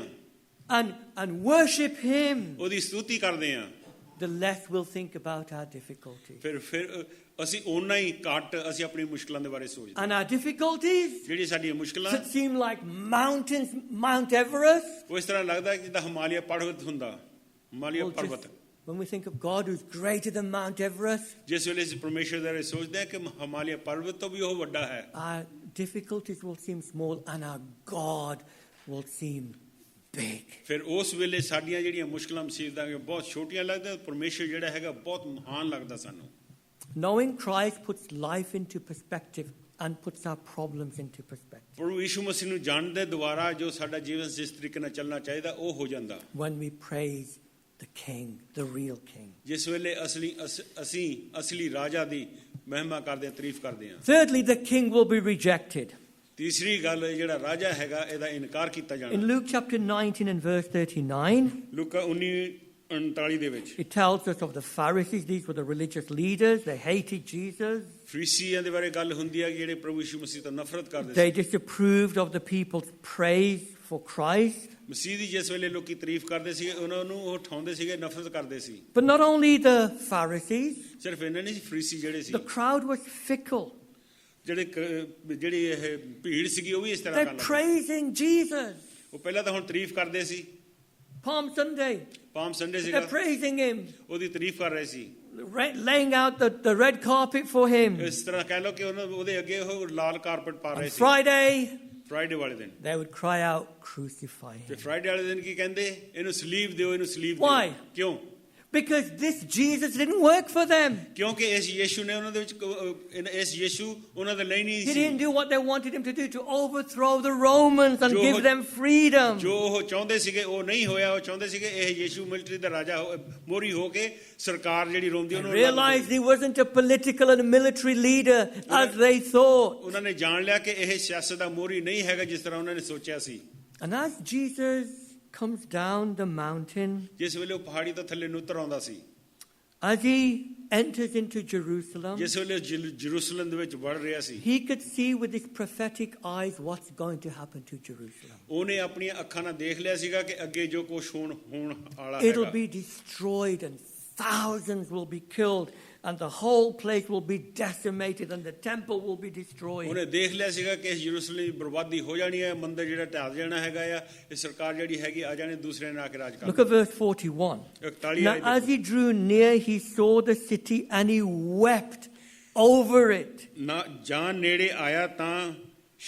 and worship Him, ਉਹਦੀ ਸਤੁਤੀ ਕਰਦੇ ਆ the less we'll think about our difficulties. ਫਿਰ ਅਸੀਂ ਓਨਾ ਹੀ ਘੱਟ ਅਸੀਂ ਆਪਣੀ ਮੁਸ਼ਕਲਾਂ ਦੇ ਬਾਰੇ ਸੋਚਦੇ And our difficulties ਜਿਹੜੀ ਸਾਡੀਆਂ ਮੁਸ਼ਕਲਾਂ that seem like mountains, Mount Everest. ਉਹ ਇਸ ਤਰ੍ਹਾਂ ਲੱਗਦਾ ਕਿ ਜਿੱਦਾਂ ਹਿਮਾਲਿਆ ਪਰਬਤ ਹੁੰਦਾ ਹਿਮਾਲਿਆ Well, ਪਰਬਤ when we think of God who's greater than Mount Everest, ਜਿਸ ਵੇਲੇ ਅਸੀਂ ਪਰਮੇਸ਼ਰ ਦੇ ਬਾਰੇ ਸੋਚਦੇ ਹਾਂ ਕਿ ਹਿਮਾਲਿਆ ਪਰਬਤ ਤੋਂ ਵੀ ਉਹ ਵੱਡਾ ਹੈ our difficulties will seem small and our God will seem big. ਫਿਰ ਉਸ ਵੇਲੇ ਸਾਡੀਆਂ ਜਿਹੜੀਆਂ ਮੁਸ਼ਕਲਾਂ ਮੁਸੀਬਤਾਂ ਬਹੁਤ ਛੋਟੀਆਂ ਲੱਗਦੀਆਂ ਪਰਮੇਸ਼ਰ ਜਿਹੜਾ ਹੈਗਾ ਬਹੁਤ ਮਹਾਨ ਲੱਗਦਾ ਸਾਨੂੰ Knowing Christ puts life into perspective and puts our problems into perspective. ਪ੍ਰਭੂ ਯਿਸੂ ਮਸੀਹ ਨੂੰ ਜਾਣਦੇ ਦੁਆਰਾ ਜੋ ਸਾਡਾ ਜੀਵਨ ਜਿਸ ਤਰੀਕੇ ਨਾਲ ਚੱਲਣਾ ਚਾਹੀਦਾ ਉਹ ਹੋ ਜਾਂਦਾ When we praise the King, the real King. ਜਿਸ ਵੇਲੇ ਅਸੀਂ ਅਸਲੀ ਰਾਜਾ ਦੀ ਮਹਿਮਾ ਕਰਦੇ ਹਾਂ ਤਾਰੀਫ ਕਰਦੇ ਹਾਂ Thirdly, the King will be rejected. ਤੀਸਰੀ ਗੱਲ ਜਿਹੜਾ ਰਾਜਾ ਹੈਗਾ ਇਹਦਾ ਇਨਕਾਰ ਕੀਤਾ In ਜਾਣਾ Luke chapter 19 and verse 39, ਲੂਕਾ 19:39 ਦੇ ਵਿੱਚ it tells us of the Pharisees. These were the religious leaders. They hated Jesus. ਫਰੀਸੀਆਂ ਦੇ ਬਾਰੇ ਗੱਲ ਹੁੰਦੀ ਹੈ ਜਿਹੜੇ ਪ੍ਰਭੂ ਯਿਸੂ ਮਸੀਹ ਤੋਂ ਨਫ਼ਰਤ ਕਰਦੇ They C disapproved of the people's praise for Christ. ਮਸੀਹ ਦੀ ਜਿਸ ਵੇਲੇ ਲੋਕੀ ਤਾਰੀਫ ਕਰਦੇ ਸੀ ਉਹਨਾਂ ਨੂੰ ਉਹ ਠਾਉਂਦੇ ਸੀਗੇ ਨਫ਼ਰਤ ਕਰਦੇ ਸੀ But not only the Pharisees, ਸਿਰਫ ਇਹਨਾਂ ਨਹੀਂ ਫਰੀਸੀ ਜਿਹੜੇ ਸੀ the crowd was fickle. ਜਿਹੜੀ ਇਹ ਭੀੜ ਸੀਗੀ ਉਹ ਵੀ ਇਸ ਤਰ੍ਹਾਂ They're praising Jesus. ਉਹ ਪਹਿਲਾਂ ਤਾਂ ਹੁਣ ਤਾਰੀਫ ਕਰਦੇ ਸੀ Palm Sunday, palm Sunday they're ਸੀਗਾ praising Him, ਉਹਦੀ ਤਾਰੀਫ ਕਰ ਰਹੇ ਸੀ laying out the red carpet for Him. ਇਸ ਤਰ੍ਹਾਂ ਕਹਿ ਲਓ ਕਿ ਉਹਦੇ ਅੱਗੇ ਉਹ ਲਾਲ ਕਾਰਪਟ ਪਾ ਰਹੇ On ਸੀ Friday, ਫਰਾਈਡੇ ਵਾਲੇ ਦਿਨ they would cry out, crucify ਤੇ Him. ਫਰਾਈਡੇ ਵਾਲੇ ਦਿਨ ਕੀ ਕਹਿੰਦੇ ਇਹਨੂੰ ਸਲੀਬ ਦਿਓ ਇਹਨੂੰ ਸਲੀਬ Why? ਦਿਓ ਕਿਉਂ Because this Jesus didn't work for them. ਕਿਉਂਕਿ ਇਸ ਯੀਸ਼ੂ ਨੇ ਉਹਨਾਂ ਦੇ ਵਿੱਚ ਇਸ ਯੀਸ਼ੂ ਉਹਨਾਂ ਦੇ ਲਈ ਨਹੀਂ He C didn't do what they wanted him to do, to overthrow the Romans and give them freedom. ਜੋ ਉਹ ਚਾਹੁੰਦੇ ਸੀਗੇ ਉਹ ਨਹੀਂ ਹੋਇਆ ਉਹ ਚਾਹੁੰਦੇ ਸੀਗੇ ਇਹ ਯੀਸ਼ੂ ਮਿਲਟਰੀ ਦਾ ਰਾਜਾ ਮੋਰੀ ਹੋ ਕੇ ਸਰਕਾਰ ਜਿਹੜੀ ਰੋਮ ਦੀ They ਉਹਨੂੰ realized he wasn't a political and military leader as they thought. ਉਹਨਾਂ ਨੇ ਜਾਣ ਲਿਆ ਕਿ ਇਹ ਸਿਆਸਤ ਦਾ ਮੋਰੀ ਨਹੀਂ ਹੈਗਾ ਜਿਸ ਤਰ੍ਹਾਂ ਉਹਨਾਂ ਨੇ ਸੋਚਿਆ ਸੀ And as Jesus comes down the mountain, ਜਿਸ ਵੇਲੇ ਉਹ ਪਹਾੜੀ ਤੋਂ ਥੱਲੇ ਨੂੰ ਉਤਰ ਆਉਂਦਾ ਸੀ as he enters into Jerusalem, ਜਿਸ ਵੇਲੇ ਜਰੂਸਲਮ ਦੇ ਵਿੱਚ ਵੜ ਰਿਹਾ ਸੀ he could see with his prophetic eyes what's going to happen to Jerusalem. ਉਹਨੇ ਆਪਣੀਆਂ ਅੱਖਾਂ ਨਾਲ ਦੇਖ ਲਿਆ ਸੀਗਾ ਕਿ ਅੱਗੇ ਜੋ ਕੁਝ ਹੋਣ ਵਾਲਾ It'll ਹੈਗਾ be destroyed and thousands will be killed and the whole place will be decimated and the temple will be destroyed. ਉਹਨੇ ਦੇਖ ਲਿਆ ਸੀਗਾ ਕਿ ਯਰੂਸ਼ਲਮ ਦੀ ਬਰਬਾਦੀ ਹੋ ਜਾਣੀ ਹੈ ਮੰਦਿਰ ਜਿਹੜਾ ਢਹਿ ਜਾਣਾ ਹੈਗਾ ਆ ਇਹ ਸਰਕਾਰ ਜਿਹੜੀ ਹੈਗੀ ਆ ਜਾਣੇ ਦੂਸਰੇ ਨੇ ਆ ਕੇ ਰਾਜ Look ਕਰਨਾ at verse 41. 41 Now as he drew near, he saw the city and he wept over it. ਨਾ ਜਾਨ ਨੇੜੇ ਆਇਆ ਤਾਂ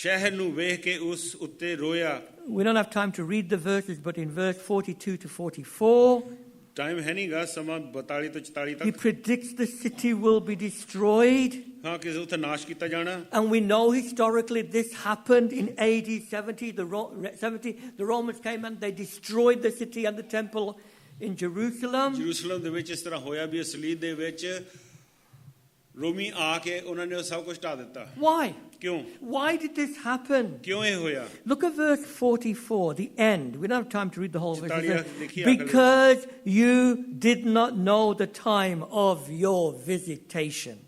ਸ਼ਹਿਰ ਨੂੰ ਵੇਖ ਕੇ ਉਸ ਉੱਤੇ ਰੋਇਆ We don't have time to read the verses, but in verse 42 to 44, time ਹੈ ਨਹੀਂਗਾ ਸਮਾਂ 42 ਤੋਂ 44 he ਤੱਕ predicts the city will be destroyed. ਹਾਂ ਕਿ ਉੱਥੇ ਨਾਸ਼ ਕੀਤਾ ਜਾਣਾ And we know historically this happened in AD 70. The Romans came and they destroyed the city and the temple in Jerusalem. Jerusalem ਦੇ ਵਿੱਚ ਇਸ ਤਰ੍ਹਾਂ ਹੋਇਆ ਵੀ ਅਸਲੀਤ ਦੇ ਵਿੱਚ ਰੋਮੀ ਆ ਕੇ ਉਹਨਾਂ ਨੇ ਉਹ ਸਭ ਕੁਝ ਢਾ ਦਿੱਤਾ Why? ਕਿਉਂ Why did this happen? ਕਿਉਂ ਇਹ ਹੋਇਆ Look at verse 44, the end. We don't have time to read the whole verse. It says, देखिए, because you did not know the time of your visitation.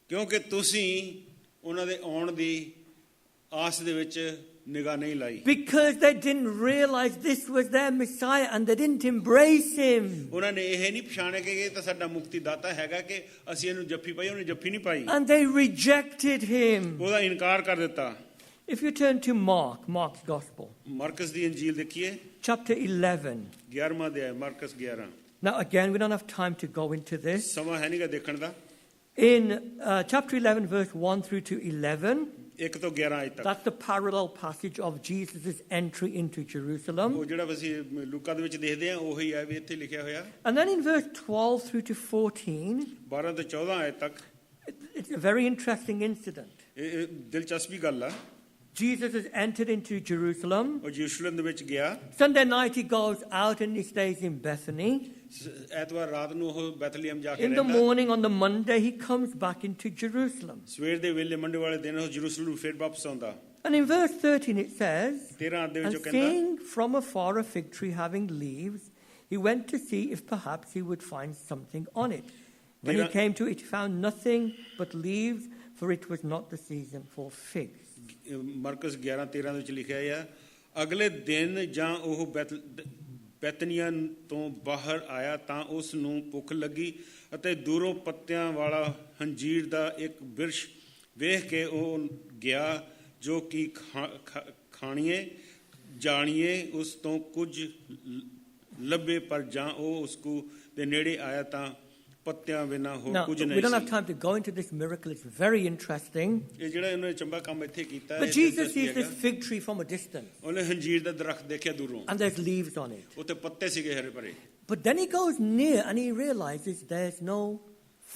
ਕਿਉਂਕਿ ਤੁਸੀਂ ਉਹਨਾਂ ਦੇ ਆਉਣ ਦੀ ਆਸ ਦੇ ਵਿੱਚ ਨਿਗਾਹ ਨਹੀਂ ਲਾਈ Because they didn't realize this was their Messiah and they didn't embrace him. ਉਹਨਾਂ ਨੇ ਇਹ ਨਹੀਂ ਪਛਾਣਿਆ ਕਿ ਇਹ ਤਾਂ ਸਾਡਾ ਮੁਕਤੀ ਦਾਤਾ ਹੈਗਾ ਕਿ ਅਸੀਂ ਇਹਨੂੰ ਜੱਫੀ ਪਾਈ ਉਹਨੇ ਜੱਫੀ ਨਹੀਂ ਪਾਈ And they rejected him. ਉਹਦਾ ਇਨਕਾਰ ਕਰ ਦਿੱਤਾ If you turn to Mark's Gospel, ਮਰਕਸ ਦੀ ਇੰਜੀਲ ਦੇਖੀਏ chapter 11. 11ਵਾਂ ਅਧਿਆਇ ਮਰਕਸ 11 Now again, we don't have time to go into this. ਸਮਾਂ ਹੈ ਨਹੀਂਗਾ ਦੇਖਣ ਦਾ In chapter 11, verse 1 through to 11, 1 ਤੋਂ 11 ਅਜ ਤੱਕ that's the parallel passage of Jesus' entry into Jerusalem. ਉਹ ਜਿਹੜਾ ਅਸੀਂ ਲੂਕਾ ਦੇ ਵਿੱਚ ਦੇਖਦੇ ਹਾਂ ਉਹੀ ਹੈ ਵੀ ਇੱਥੇ ਲਿਖਿਆ ਹੋਇਆ And then in verse 12 through to 14, 12 ਤੋਂ 14 ਅਜ ਤੱਕ it's a very interesting incident. ਇਹ ਦਿਲਚਸਪੀ ਗੱਲ ਆ Jesus has entered into Jerusalem. ਉਹ ਯਰੂਸ਼ਲਮ ਦੇ ਵਿੱਚ ਗਿਆ। Sunday night he goes out and he stays in Bethany. ਐਤਵਾਰ ਰਾਤ ਨੂੰ ਉਹ ਬੈਥਲੀਹਮ ਜਾ ਕੇ In the ਰਹਿੰਦਾ। morning on the Monday he comes back into Jerusalem. ਸਵੇਰ ਦੇ ਵੇਲੇ ਮੰਡੇ ਵਾਲੇ ਦਿਨ ਉਹ ਯਰੂਸ਼ਲਮ ਫਿਰ ਵਾਪਸ ਆਉਂਦਾ। And in verse 13 it says, 13 ਦੇ ਵਿੱਚ and ਉਹ ਕਹਿੰਦਾ seeing from afar a fig tree having leaves, he went to see if perhaps he would find something on it. When he came to it, he found nothing but leaves, for it was not the season for figs. Marcus 11:13 ਦੇ ਵਿੱਚ ਲਿਖਿਆ ਹੈ, ਅਗਲੇ ਦਿਨ ਜਾਂ ਉਹ ਬੈਤਨੀਆ ਤੋਂ ਬਾਹਰ ਆਇਆ ਤਾਂ ਉਸ ਨੂੰ ਭੁੱਖ ਲੱਗੀ ਅਤੇ ਦੂਰੋਂ ਪੱਤਿਆਂ ਵਾਲਾ ਹੰਜੀਰ ਦਾ ਇੱਕ ਬਿਰਛ ਵੇਖ ਕੇ ਉਹ ਗਿਆ ਜੋ ਕਿ ਖਾਣੀਏ ਜਾਣੀਏ ਉਸ ਤੋਂ ਕੁਝ ਲੱਭੇ ਪਰ ਜਾਂ ਉਹ ਉਸਕੂ ਦੇ ਨੇੜੇ ਆਇਆ ਤਾਂ ਪੱਤਿਆਂ ਬਿਨਾਂ ਹੋਰ ਕੁਝ ਨਹੀਂ ਸੀ। We don't have time to go into this miracle. It's very interesting. ਇਹ ਜਿਹੜਾ ਉਹਨੇ ਚੰਬਾ ਕੰਮ ਇੱਥੇ ਕੀਤਾ But Jesus sees this fig tree from a distance. ਉਹਨੇ ਹੰਜੀਰ ਦਾ ਦਰਖਤ ਦੇਖਿਆ ਦੂਰੋਂ। And there's leaves on it. ਉੱਤੇ ਪੱਤੇ ਸੀਗੇ ਹਰੇ ਭਰੇ। But then he goes near and he realizes there's no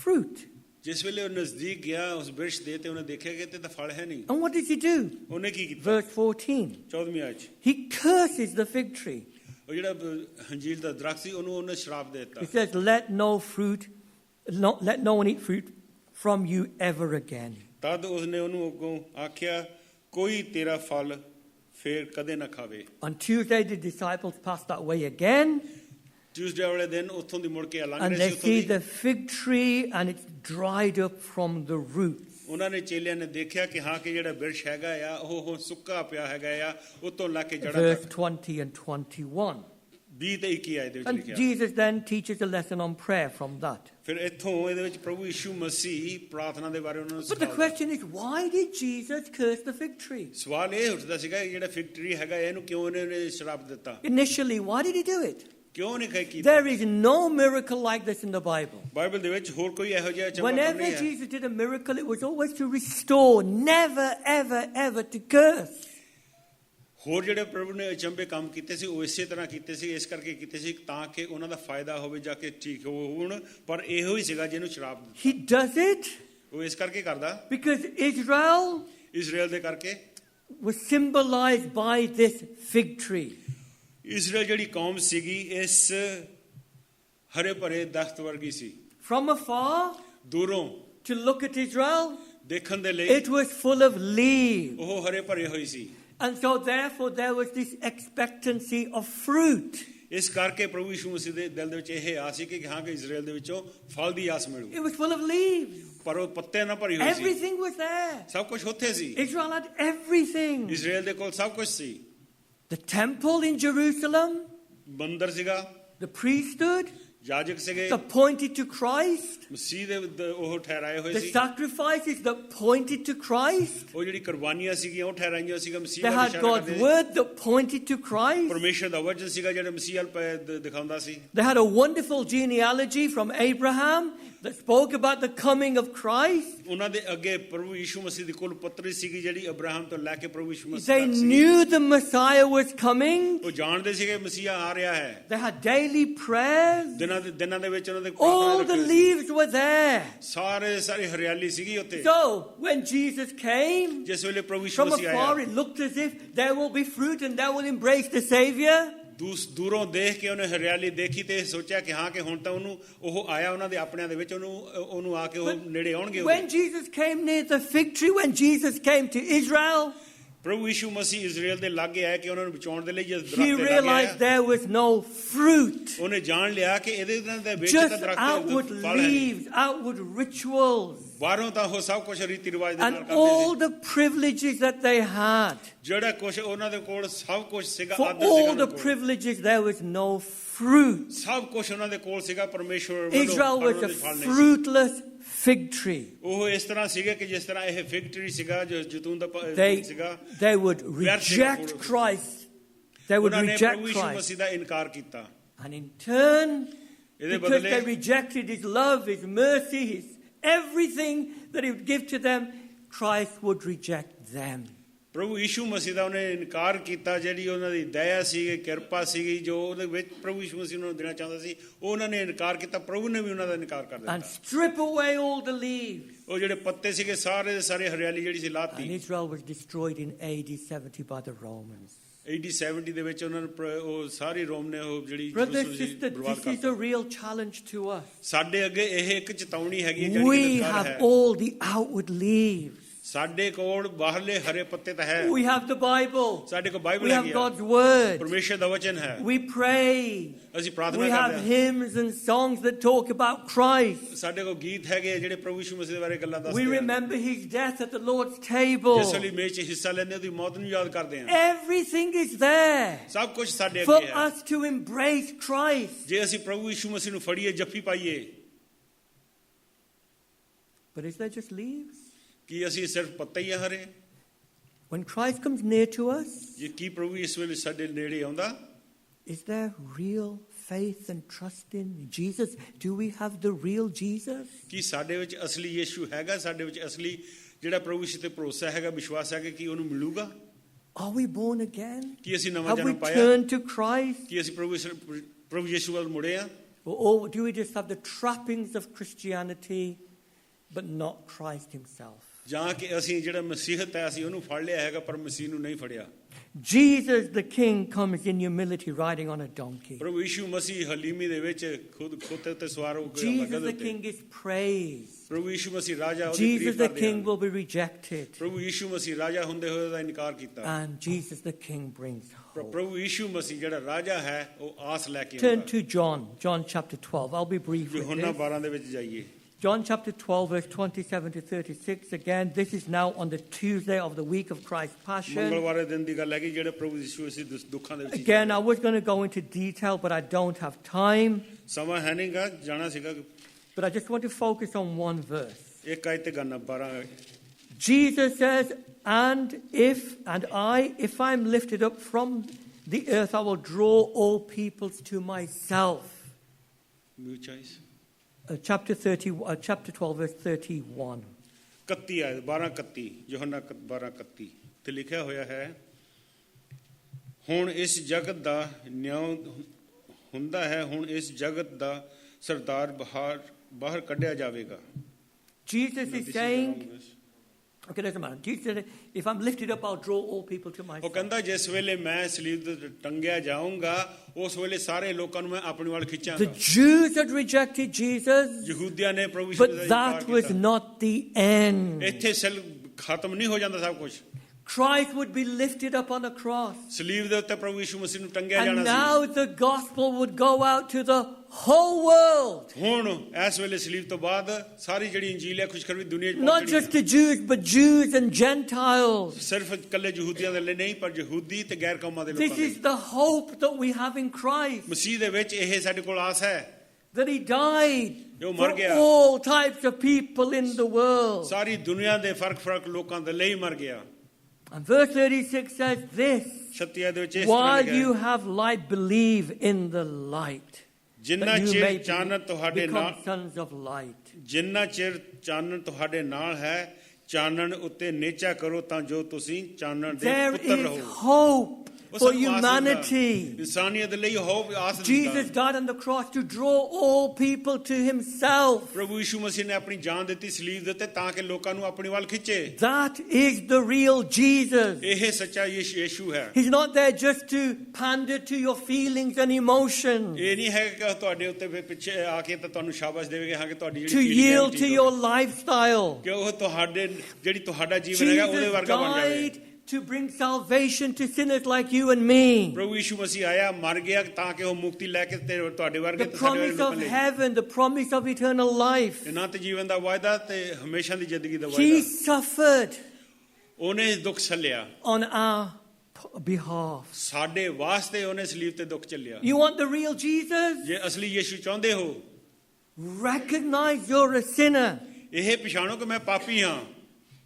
fruit. ਜਿਸ ਵੇਲੇ ਉਹ ਨਜ਼ਦੀਕ ਗਿਆ ਉਸ ਬਿਰਛ ਦੇ ਤੇ ਉਹਨੇ ਦੇਖਿਆ ਕਿ ਤੇ ਤਾਂ ਫਲ ਹੈ ਨਹੀਂ। And what does he do? ਉਹਨੇ ਕੀ ਕੀਤਾ? Verse 14. 14ਵੀਂ ਆਇਤ 'ਚ He curses the fig tree. ਉਹ ਜਿਹੜਾ ਹੰਜੀਰ ਦਾ ਦਰਖਤ ਸੀ ਉਹਨੂੰ ਉਹਨੇ ਸ਼ਰਾਪ ਦੇ ਦਿੱਤਾ। He says, let no one eat fruit from you ever again. ਤਦ ਉਸਨੇ ਉਹਨੂੰ ਅੱਗੋਂ ਆਖਿਆ ਕੋਈ ਤੇਰਾ ਫਲ ਫੇਰ ਕਦੇ ਨਾ ਖਾਵੇ। On Tuesday the disciples passed that way again. Tuesday ਵਾਲੇ ਦਿਨ ਉੱਥੋਂ ਦੀ ਮੁੜ ਕੇ ਲੰਘ And ਰਹੇ they ਸੀ ਉੱਥੋਂ see the. the fig tree and it's dried up from the roots. ਉਹਨਾਂ ਨੇ ਚੇਲਿਆਂ ਨੇ ਦੇਖਿਆ ਕਿ ਹਾਂ ਕਿ ਜਿਹੜਾ ਬਿਰਛ ਹੈਗਾ ਆ ਉਹ ਸੁੱਕਾ ਪਿਆ ਹੈਗਾ ਆ ਉਤੋਂ ਲਾ ਕੇ ਜੜਾਂ Verse ਤੱਕ। 20 and 21. 20 ਤੇ 21 ਆਇਤ ਦੇ ਵਿੱਚ And ਲਿਖਿਆ। Jesus then teaches a lesson on prayer from that. ਫਿਰ ਇੱਥੋਂ ਇਹਦੇ ਵਿੱਚ ਪ੍ਰਭੂ ਯਿਸੂ ਮਸੀਹ ਪ੍ਰਾਰਥਨਾ ਦੇ ਬਾਰੇ ਉਹਨਾਂ ਨੂੰ But the ਸਿਖਾਉਂਦਾ। question is, why did Jesus curse the fig tree? ਸਵਾਲ ਇਹ ਉੱਠਦਾ ਸੀਗਾ ਕਿ ਜਿਹੜਾ ਫਿਗ ਟਰੀ ਹੈਗਾ ਇਹਨੂੰ ਕਿਉਂ ਇਹਨੇ ਸ਼ਰਾਪ ਦਿੱਤਾ? Initially, why did he do it? ਕਿਉਂ ਨਹੀਂ ਖਾਈ ਕੀਤਾ? There is no miracle like this in the Bible. Bible ਦੇ ਵਿੱਚ ਹੋਰ ਕੋਈ ਇਹੋ ਜਿਹਾ ਚੰਗਾ ਕੰਮ Whenever ਨਹੀਂ ਹੈ। Jesus did a miracle, it was always to restore, never, ever, ever to curse. ਹੋਰ ਜਿਹੜੇ ਪ੍ਰਭੂ ਨੇ ਅਚੰਭੇ ਕੰਮ ਕੀਤੇ ਸੀ ਉਹ ਇਸੇ ਤਰ੍ਹਾਂ ਕੀਤੇ ਸੀ, ਇਸ ਕਰਕੇ ਕੀਤੇ ਸੀ ਤਾਂ ਕਿ ਉਹਨਾਂ ਦਾ ਫਾਇਦਾ ਹੋਵੇ ਜਾ ਕੇ ਠੀਕ ਹੋਣ, ਪਰ ਇਹੋ ਹੀ ਸੀਗਾ ਜਿਹਨੂੰ ਸ਼ਰਾਪ ਦਿੱਤਾ। He does it ਉਹ ਇਸ ਕਰਕੇ ਕਰਦਾ because Israel ਇਜ਼ਰਾਈਲ ਦੇ ਕਰਕੇ was symbolized by this fig tree. Israel ਜਿਹੜੀ ਕੌਮ ਸੀਗੀ ਇਸ ਹਰੇ ਭਰੇ ਦਰਖਤ ਵਰਗੀ ਸੀ। From afar, ਦੂਰੋਂ to look at Israel, ਦੇਖਣ ਦੇ ਲਈ it was full of leaves. ਉਹ ਹਰੇ ਭਰੇ ਹੋਈ ਸੀ। And so therefore there was this expectancy of fruit. ਇਸ ਕਰਕੇ ਪ੍ਰਭੂ ਯਿਸੂ ਮਸੀਹ ਦੇ ਦਿਲ ਦੇ ਵਿੱਚ ਇਹ ਆਸ ਸੀ ਕਿ ਹਾਂ ਕਿ ਇਜ਼ਰਾਈਲ ਦੇ ਵਿੱਚੋਂ ਫਲ ਦੀ ਆਸ ਮਿਲੂ। It was full of leaves. ਪਰ ਉਹ ਪੱਤੇ ਨਾਲ ਭਰੀ ਹੋਈ ਸੀ। Everything was there. ਸਭ ਕੁਝ ਉੱਥੇ ਸੀ। Israel had everything. ਇਜ਼ਰਾਈਲ ਦੇ ਕੋਲ ਸਭ ਕੁਝ ਸੀ। The temple in Jerusalem, ਮੰਦਰ ਸੀਗਾ, the priesthood, ਯਾਜਕ ਸੀਗੇ, that pointed to Christ, ਮਸੀਹ ਦੇ ਉਹ ਠਹਿਰਾਏ ਹੋਏ the C. sacrifices that pointed to Christ. ਉਹ ਜਿਹੜੀ ਕੁਰਬਾਨੀਆਂ ਸੀਗੀਆਂ ਉਹ ਠਹਿਰਾਈਆਂ ਸੀਗਾ ਮਸੀਹ They ਵੱਲ had ਇਸ਼ਾਰਾ God's ਕਰਦੇ ਸੀ। word that pointed to Christ. ਪਰਮੇਸ਼ਰ ਦਾ ਵਚਨ ਸੀਗਾ ਜਿਹੜਾ ਮਸੀਹ ਵੱਲ ਦਿਖਾਉਂਦਾ ਸੀ। They had a wonderful genealogy from Abraham that spoke about the coming of Christ. ਉਹਨਾਂ ਦੇ ਅੱਗੇ ਪ੍ਰਭੂ ਯਿਸੂ ਮਸੀਹ ਦੀ ਕੁੱਲ ਪੱਤਰੀ ਸੀਗੀ ਜਿਹੜੀ ਅਬਰਾਹਮ ਤੋਂ ਲੈ ਕੇ ਪ੍ਰਭੂ ਯਿਸੂ ਮਸੀਹ They ਤੱਕ ਸੀ। knew the Messiah was coming. ਉਹ ਜਾਣਦੇ ਸੀਗੇ ਮਸੀਹਾ ਆ ਰਿਹਾ ਹੈ। They had daily prayers. ਦਿਨਾਂ ਦੇ ਵਿੱਚ ਉਹਨਾਂ ਦੇ All the leaves were there. ਸਾਰੀ ਹਰਿਆਲੀ ਸੀਗੀ ਉੱਤੇ। So when Jesus came, ਜਿਸ ਵੇਲੇ ਪ੍ਰਭੂ ਯਿਸੂ from ਮਸੀਹ afar ਆਇਆ it looked as if there will be fruit and that will embrace the Savior. ਦੂਰੋਂ ਦੇਖ ਕੇ ਉਹਨੇ ਹਰਿਆਲੀ ਦੇਖੀ ਤੇ ਸੋਚਿਆ ਕਿ ਹਾਂ ਕਿ ਹੁਣ ਤਾਂ ਉਹਨੂੰ ਉਹ ਆਇਆ ਉਹਨਾਂ ਦੇ ਆਪਣਿਆਂ ਦੇ ਵਿੱਚ ਉਹਨੂੰ ਆ ਕੇ ਉਹ ਨੇੜੇ ਆਉਣਗੇ। When Jesus came near the fig tree, when Jesus came to Israel, ਪ੍ਰਭੂ ਯਿਸੂ ਮਸੀਹ ਇਜ਼ਰਾਈਲ ਦੇ ਲਾਗੇ ਆਇਆ ਕਿ ਉਹਨਾਂ ਨੂੰ ਬਚਾਉਣ ਦੇ ਲਈ ਜਦ ਦਰਖਤ he ਦੇ ਲਾਗੇ realized ਆਇਆ there was no fruit. ਉਹਨੇ ਜਾਣ ਲਿਆ ਕਿ ਇਹਦੇ ਦੇ ਵਿੱਚ ਤਾਂ Just ਦਰਖਤ outward ਫਲ ਹੈ ਨਹੀਂ। leaves, outward rituals, ਬਾਹਰੋਂ ਤਾਂ ਉਹ ਸਭ ਕੁਝ ਰੀਤੀ ਰਿਵਾਜ ਦੇ ਨਾਲ and ਕਰਦੇ all C. the privileges that they had. ਜਿਹੜਾ ਕੁਝ ਉਹਨਾਂ ਦੇ ਕੋਲ ਸਭ ਕੁਝ ਸੀਗਾ For ਆਦਰ all ਸੀਗਾ the ਉਹਨਾਂ ਕੋਲ। privileges, there was no fruit. ਸਭ ਕੁਝ ਉਹਨਾਂ ਦੇ ਕੋਲ ਸੀਗਾ ਪਰਮੇਸ਼ਵਰ Israel ਵੱਲੋਂ was a ਫਲ ਨਹੀਂ ਸੀ। fruitless fig tree. ਉਹ ਇਸ ਤਰ੍ਹਾਂ ਸੀਗਾ ਕਿ ਜਿਸ ਤਰ੍ਹਾਂ ਇਹ ਫਿਗ ਟਰੀ ਸੀਗਾ ਜੋ ਜੈਤੂਨ ਦਾ ਸੀਗਾ। They would reject Christ. They would ਉਹਨਾਂ ਨੇ reject ਪ੍ਰਭੂ ਯਿਸੂ Christ. ਮਸੀਹ ਦਾ ਇਨਕਾਰ ਕੀਤਾ। And in turn, ਇਹਦੇ because ਬਦਲੇ they rejected His love, His mercy, His everything that He would give to them, Christ would reject them. ਪ੍ਰਭੂ ਯੀਸ਼ੂ ਮਸੀਹ ਦਾ ਉਹਨੇ ਇਨਕਾਰ ਕੀਤਾ, ਜਿਹੜੀ ਉਹਨਾਂ ਦੀ ਦਇਆ ਸੀਗੀ, ਕਿਰਪਾ ਸੀਗੀ, ਜੋ ਉਹਦੇ ਵਿੱਚ ਪ੍ਰਭੂ ਯੀਸ਼ੂ ਮਸੀਹ ਨੂੰ ਦੇਣਾ ਚਾਹੁੰਦਾ ਸੀ, ਉਹ ਉਹਨਾਂ ਨੇ ਇਨਕਾਰ ਕੀਤਾ। ਪ੍ਰਭੂ ਨੇ ਵੀ ਉਹਨਾਂ ਦਾ ਇਨਕਾਰ ਕਰ ਦਿੱਤਾ। And strip away all the leaves. ਉਹ ਜਿਹੜੇ ਪੱਤੇ ਸੀਗੇ ਸਾਰੇ ਦੇ ਸਾਰੇ ਹਰਿਆਲੀ ਜਿਹੜੀ ਸੀ And ਲਾਤੀ। Israel was destroyed in AD 70 by the Romans. AD 70 ਦੇ ਵਿੱਚ ਉਹਨਾਂ ਨੂੰ ਉਹ ਸਾਰੀ ਰੋਮ ਨੇ ਉਹ ਜਿਹੜੀ Brothers, ਯਰੂਸ਼ਲਮ ਸੀ sisters, ਬਰਬਾਦ this is ਕਰਤਾ। a real challenge to us. ਸਾਡੇ ਅੱਗੇ ਇਹ ਇੱਕ ਚੇਤਾਵਨੀ ਹੈਗੀ ਜਿਹੜੀ We ਨਿਰਕਾਰ have ਹੈ। all the outward leaves. ਸਾਡੇ ਕੋਲ ਬਾਹਰਲੇ ਹਰੇ ਪੱਤੇ ਤਾਂ ਹੈ, We have the Bible. ਸਾਡੇ ਕੋਲ ਬਾਈਬਲ We have ਹੈਗੀ God's ਹੈ, word. ਪਰਮੇਸ਼ਰ ਦਾ ਵਚਨ ਹੈ, We pray. ਅਸੀਂ We ਪ੍ਰਾਰਥਨਾ have ਕਰਦੇ ਹਾਂ। hymns and songs that talk about Christ. ਸਾਡੇ ਕੋਲ ਗੀਤ ਹੈਗੇ ਜਿਹੜੇ ਪ੍ਰਭੂ ਯਿਸੂ ਮਸੀਹ ਦੇ ਬਾਰੇ ਗੱਲਾਂ We ਦੱਸਦੇ ਹਨ। remember his death at the Lord's table. ਜਿਸ ਲਈ ਮੇਚ ਹਿੱਸਾ ਲੈਂਦੇ ਉਹਦੀ ਮੌਤ ਨੂੰ ਯਾਦ ਕਰਦੇ ਹਾਂ। Everything is there ਸਭ ਕੁਝ ਸਾਡੇ for ਅੱਗੇ ਹੈ। us to embrace Christ. ਜੇ ਅਸੀਂ ਪ੍ਰਭੂ ਯਿਸੂ ਮਸੀਹ ਨੂੰ ਫੜੀਏ, ਜੱਫੀ ਪਾਈਏ, But is there just leaves? ਕੀ ਅਸੀਂ ਸਿਰਫ ਪੱਤੇ ਹੀ ਆ ਹਰੇ? When Christ comes near to us, ਜੇ ਕੀ ਪ੍ਰਭੂ ਇਸ ਵੇਲੇ ਸਾਡੇ ਨੇੜੇ ਆਉਂਦਾ, is there real faith and trust in Jesus? Do we have the real Jesus? ਕੀ ਸਾਡੇ ਵਿੱਚ ਅਸਲੀ ਯੀਸ਼ੂ ਹੈਗਾ? ਸਾਡੇ ਵਿੱਚ ਅਸਲੀ ਜਿਹੜਾ ਪ੍ਰਭੂ ਯਿਸੂ ਤੇ ਭਰੋਸਾ ਹੈਗਾ, ਵਿਸ਼ਵਾਸ ਹੈਗਾ ਕਿ ਉਹਨੂੰ ਮਿਲੂਗਾ? Are we born again? ਕੀ ਅਸੀਂ ਨਵਾਂ Have we ਜਨਮ ਪਾਇਆ? turned to Christ? ਕੀ ਅਸੀਂ ਪ੍ਰਭੂ ਯਿਸੂ ਵੱਲ ਮੁੜੇ ਆ? Or do we just have the trappings of Christianity but not Christ himself? ਜਾਂ ਕਿ ਅਸੀਂ ਜਿਹੜਾ ਮਸੀਹਤ ਹੈ ਅਸੀਂ ਉਹਨੂੰ ਫੜ ਲਿਆ ਹੈਗਾ ਪਰ ਮਸੀਹ ਨੂੰ ਨਹੀਂ ਫੜਿਆ। Jesus the King comes in humility riding on a donkey. ਪ੍ਰਭੂ ਯਿਸੂ ਮਸੀਹ ਹਲੀਮੀ ਦੇ ਵਿੱਚ ਖੁਦ ਖੋਤੇ ਉੱਤੇ ਸਵਾਰ ਹੋ ਕੇ Jesus the King is praised. ਪ੍ਰਭੂ ਯਿਸੂ ਮਸੀਹ ਰਾਜਾ ਉਹਦੀ Jesus ਤਾਰੀਫ the ਕਰਦੇ King ਹਨ। will be rejected. ਪ੍ਰਭੂ ਯਿਸੂ ਮਸੀਹ ਰਾਜਾ ਹੁੰਦੇ ਹੋਏ ਉਹਦਾ ਇਨਕਾਰ ਕੀਤਾ। And Jesus the King brings hope. ਪ੍ਰਭੂ ਯਿਸੂ ਮਸੀਹ ਜਿਹੜਾ ਰਾਜਾ ਹੈ ਉਹ ਆਸ ਲੈ ਕੇ Turn ਆਉਂਦਾ। to John chapter 12. I'll be brief with ਯੋਹੰਨਾ this. 12 ਦੇ ਵਿੱਚ ਜਾਈਏ। John chapter 12, verse 27 to 36. Again, this is now on the Tuesday of the week of Christ's Passion. ਮੰਗਲਵਾਰ ਦੇ ਦਿਨ ਦੀ ਗੱਲ ਹੈਗੀ ਜਿਹੜੇ ਪ੍ਰਭੂ ਯਿਸੂ ਅਸੀਂ ਦੁੱਖਾਂ ਦੇ ਵਿੱਚ Again, I was going to go into detail, but I don't have time. ਸਮਾਂ ਹੈ ਨਹੀਂਗਾ, ਜਾਣਾ ਸੀਗਾ। But I just want to focus on one verse. ਇੱਕ ਆਇਤ ਤੇ ਗਾਨਾ 12 Jesus says, if I'm lifted up from the earth, I will draw all peoples to myself. ਮਿਊਚਾਈਸ Chapter 12, verse 31. 31 ਆਇਤ 12:31 ਯੋਹੰਨਾ 12:31 ਤੇ ਲਿਖਿਆ ਹੋਇਆ ਹੈ, ਹੁਣ ਇਸ ਜਗਤ ਦਾ ਨਿਆਂ ਹੁੰਦਾ ਹੈ, ਹੁਣ ਇਸ ਜਗਤ ਦਾ ਸਰਦਾਰ ਬਾਹਰ ਕੱਢਿਆ ਜਾਵੇਗਾ। Jesus is saying, okay, doesn't matter. Jesus said, if I'm lifted up, I'll draw all people to ਉਹ myself. ਕਹਿੰਦਾ ਜਿਸ ਵੇਲੇ ਮੈਂ ਸਲੀਬ ਤੇ ਟੰਗਿਆ ਜਾਊਂਗਾ ਉਸ ਵੇਲੇ ਸਾਰੇ ਲੋਕਾਂ ਨੂੰ ਮੈਂ ਆਪਣੇ ਵੱਲ The ਖਿੱਚਾਂਗਾ। Jews had rejected Jesus, ਯਹੂਦੀਆਂ ਨੇ ਪ੍ਰਭੂ ਯਿਸੂ but ਦਾ that ਇਨਕਾਰ was ਕੀਤਾ। not the end. ਇੱਥੇ ਸਿਲ ਖਤਮ ਨਹੀਂ ਹੋ ਜਾਂਦਾ ਸਭ ਕੁਝ। Christ would be lifted up on a cross. ਸਲੀਬ ਦੇ ਉੱਤੇ ਪ੍ਰਭੂ ਯਿਸੂ ਮਸੀਹ ਨੂੰ ਟੰਗਿਆ And ਜਾਣਾ ਸੀ। now the gospel would go out to the whole world. ਹੁਣ ਇਸ ਵੇਲੇ ਸਲੀਬ ਤੋਂ ਬਾਅਦ ਸਾਰੀ ਜਿਹੜੀ ਇੰਜੀਲ ਹੈ ਖੁਸ਼ਖਬਰੀ ਦੁਨੀਆ 'ਚ Not just ਪਹੁੰਚਣੀ to Jews, but Jews and Gentiles. ਹੈ। ਸਿਰਫ ਇਕੱਲੇ ਯਹੂਦੀਆਂ ਦੇ ਲਈ ਨਹੀਂ, ਪਰ ਯਹੂਦੀ ਤੇ ਗੈਰ ਕੌਮਾਂ ਦੇ This ਲੋਕਾਂ is ਲਈ। the hope that we have in Christ. ਮਸੀਹ ਦੇ ਵਿੱਚ ਇਹ ਸਾਡੇ ਕੋਲ ਆਸ ਹੈ। That he died ਜੋ for ਮਰ ਗਿਆ। all types of people in the world. ਸਾਰੀ ਦੁਨੀਆ ਦੇ ਫਰਕ ਲੋਕਾਂ ਦੇ ਲਈ ਮਰ ਗਿਆ। And verse 36 says this, 36 ਦੇ ਵਿੱਚ ਇਸ ਤਰ੍ਹਾਂ while ਲਿਖਿਆ you ਹੈ, have light, believe in the light. ਜਿੰਨਾ that you ਚਿਰ may ਚਾਨਣ ਤੁਹਾਡੇ become ਨਾਲ sons of light. ਜਿੰਨਾ ਚਿਰ ਚਾਨਣ ਤੁਹਾਡੇ ਨਾਲ ਹੈ, ਚਾਨਣ ਉੱਤੇ ਨੇਚਾ ਕਰੋ ਤਾਂ ਜੋ ਤੁਸੀਂ ਚਾਨਣ ਦੇ There ਪੁੱਤਰ is ਰਹੋ। hope ਉਹ for ਸਾਨੂੰ ਆਸ ਦਿੰਦਾ। humanity. ਇਨਸਾਨੀਅਤ ਦੇ ਲਈ ਹੋਪ ਆਸ Jesus ਦਿੰਦਾ। died on the cross to draw all people to himself. ਪ੍ਰਭੂ ਯਿਸੂ ਮਸੀਹ ਨੇ ਆਪਣੀ ਜਾਨ ਦਿੱਤੀ ਸਲੀਬ ਦੇ ਉੱਤੇ ਤਾਂ ਕਿ ਲੋਕਾਂ ਨੂੰ ਆਪਣੀ ਵੱਲ ਖਿੱਚੇ। That is the real Jesus. ਇਹ ਸੱਚਾ ਯਿਸੂ ਹੈ। He's not there just to pander to your feelings and emotions, ਇਹ ਨਹੀਂ ਹੈ ਕਿ ਤੁਹਾਡੇ ਉੱਤੇ ਪਿੱਛੇ ਆ ਕੇ ਤਾਂ ਤੁਹਾਨੂੰ ਸ਼ਾਬਾਸ਼ ਦੇਵੇਗਾ ਹਾਂ ਕਿ ਤੁਹਾਡੀ to ਜਿਹੜੀ yield to your lifestyle. ਕਿ ਉਹ ਤੁਹਾਡੇ ਜਿਹੜੀ ਤੁਹਾਡਾ ਜੀਵਨ ਹੈਗਾ ਉਹਦੇ Jesus ਵਰਗਾ ਬਣ ਜਾਵੇ। died to bring salvation to sinners like you and me. ਪ੍ਰਭੂ ਯਿਸੂ ਮਸੀਹ ਆਇਆ ਮਰ ਗਿਆ ਤਾਂ ਕਿ ਉਹ ਮੁਕਤੀ ਲੈ ਕੇ ਤੁਹਾਡੇ ਵਰਗੇ The ਤੇ ਸਾਡੇ promise of ਵਰਗੇ heaven, the promise of eternal life. ਅਨੰਤ ਜੀਵਨ ਦਾ ਵਾਅਦਾ ਤੇ ਹਮੇਸ਼ਾ ਦੀ ਜ਼ਿੰਦਗੀ ਦਾ He ਵਾਅਦਾ। suffered ਉਹਨੇ ਦੁੱਖ ਸੱਲਿਆ on our behalf. ਸਾਡੇ ਵਾਸਤੇ ਉਹਨੇ ਸਲੀਬ ਤੇ ਦੁੱਖ ਚੱਲਿਆ। You want the real Jesus? ਜੇ ਅਸਲੀ ਯਿਸੂ ਚਾਹੁੰਦੇ ਹੋ, Recognize you're a sinner, ਇਹ ਪਛਾਣੋ ਕਿ ਮੈਂ ਪਾਪੀ ਹਾਂ,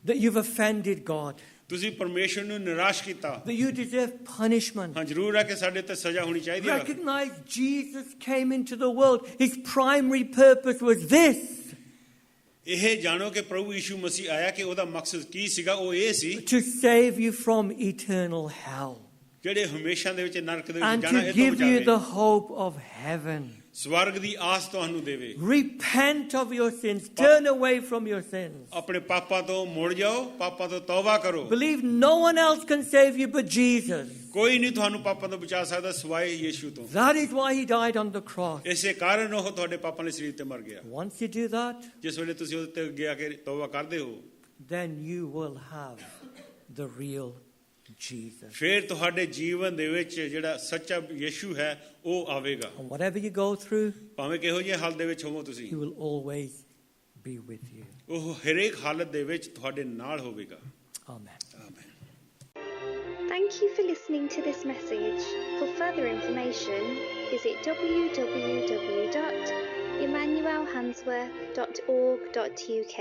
that you've offended God, ਤੁਸੀਂ ਪਰਮੇਸ਼ਰ ਨੂੰ ਨਿਰਾਸ਼ ਕੀਤਾ। that you deserve punishment. ਹਾਂ ਜ਼ਰੂਰ ਹੈ ਕਿ ਸਾਡੇ ਤੇ ਸਜ਼ਾ ਹੋਣੀ ਚਾਹੀਦੀ ਹੈ। Recognize Jesus came into the world. His primary purpose was this. ਇਹ ਜਾਣੋ ਕਿ ਪ੍ਰਭੂ ਯੀਸ਼ੂ ਮਸੀਹ ਆਇਆ ਕਿ ਉਹਦਾ ਮਕਸਦ ਕੀ ਸੀਗਾ ਉਹ ਇਹ ਸੀ to save you from eternal hell ਜਿਹੜੇ ਹਮੇਸ਼ਾ ਦੇ ਵਿੱਚ ਨਰਕ ਦੇ ਵਿੱਚ and ਜਾਣਾ to ਇਹ ਤੋਂ give you the ਬਚਾਵੇ hope of heaven. ਸਵਰਗ ਦੀ ਆਸ ਤੁਹਾਨੂੰ ਦੇਵੇ Repent of your sins. Turn away from your sins. ਆਪਣੇ ਪਾਪਾਂ ਤੋਂ ਮੁੜ ਜਾਓ ਪਾਪਾਂ ਤੋਂ ਤੌਬਾ ਕਰੋ Believe no one else can save you but Jesus. ਕੋਈ ਨਹੀਂ ਤੁਹਾਨੂੰ ਪਾਪਾਂ ਤੋਂ ਬਚਾ ਸਕਦਾ ਸਿਵਾਏ ਯੀਸ਼ੂ ਤੋਂ That is why he died on the cross. ਇਸੇ ਕਾਰਨ ਉਹ ਤੁਹਾਡੇ ਪਾਪਾਂ ਦੇ ਸਰੀਰ ਤੇ ਮਰ ਗਿਆ Once you do that, ਜਿਸ ਵੇਲੇ ਤੁਸੀਂ ਉਹਦੇ ਤੇ ਅੱਗੇ ਆ ਕੇ ਤੌਬਾ ਕਰਦੇ ਹੋ then you will have the real Jesus. ਫਿਰ ਤੁਹਾਡੇ ਜੀਵਨ ਦੇ ਵਿੱਚ ਜਿਹੜਾ ਸੱਚਾ ਯੀਸ਼ੂ ਹੈ ਉਹ ਆਵੇਗਾ And whatever you go through, ਭਾਵੇਂ ਕਿਹੋ ਜਿਹੇ ਹਾਲ ਦੇ ਵਿੱਚ ਹੋਵੋ ਤੁਸੀਂ he will always be with you. ਉਹ ਹਰੇਕ ਹਾਲਤ ਦੇ ਵਿੱਚ ਤੁਹਾਡੇ ਨਾਲ ਹੋਵੇਗਾ Amen. ਆਮੀਨ Thank you for listening to this message. For further information, visit www.emmanuelhansworth.org.uk.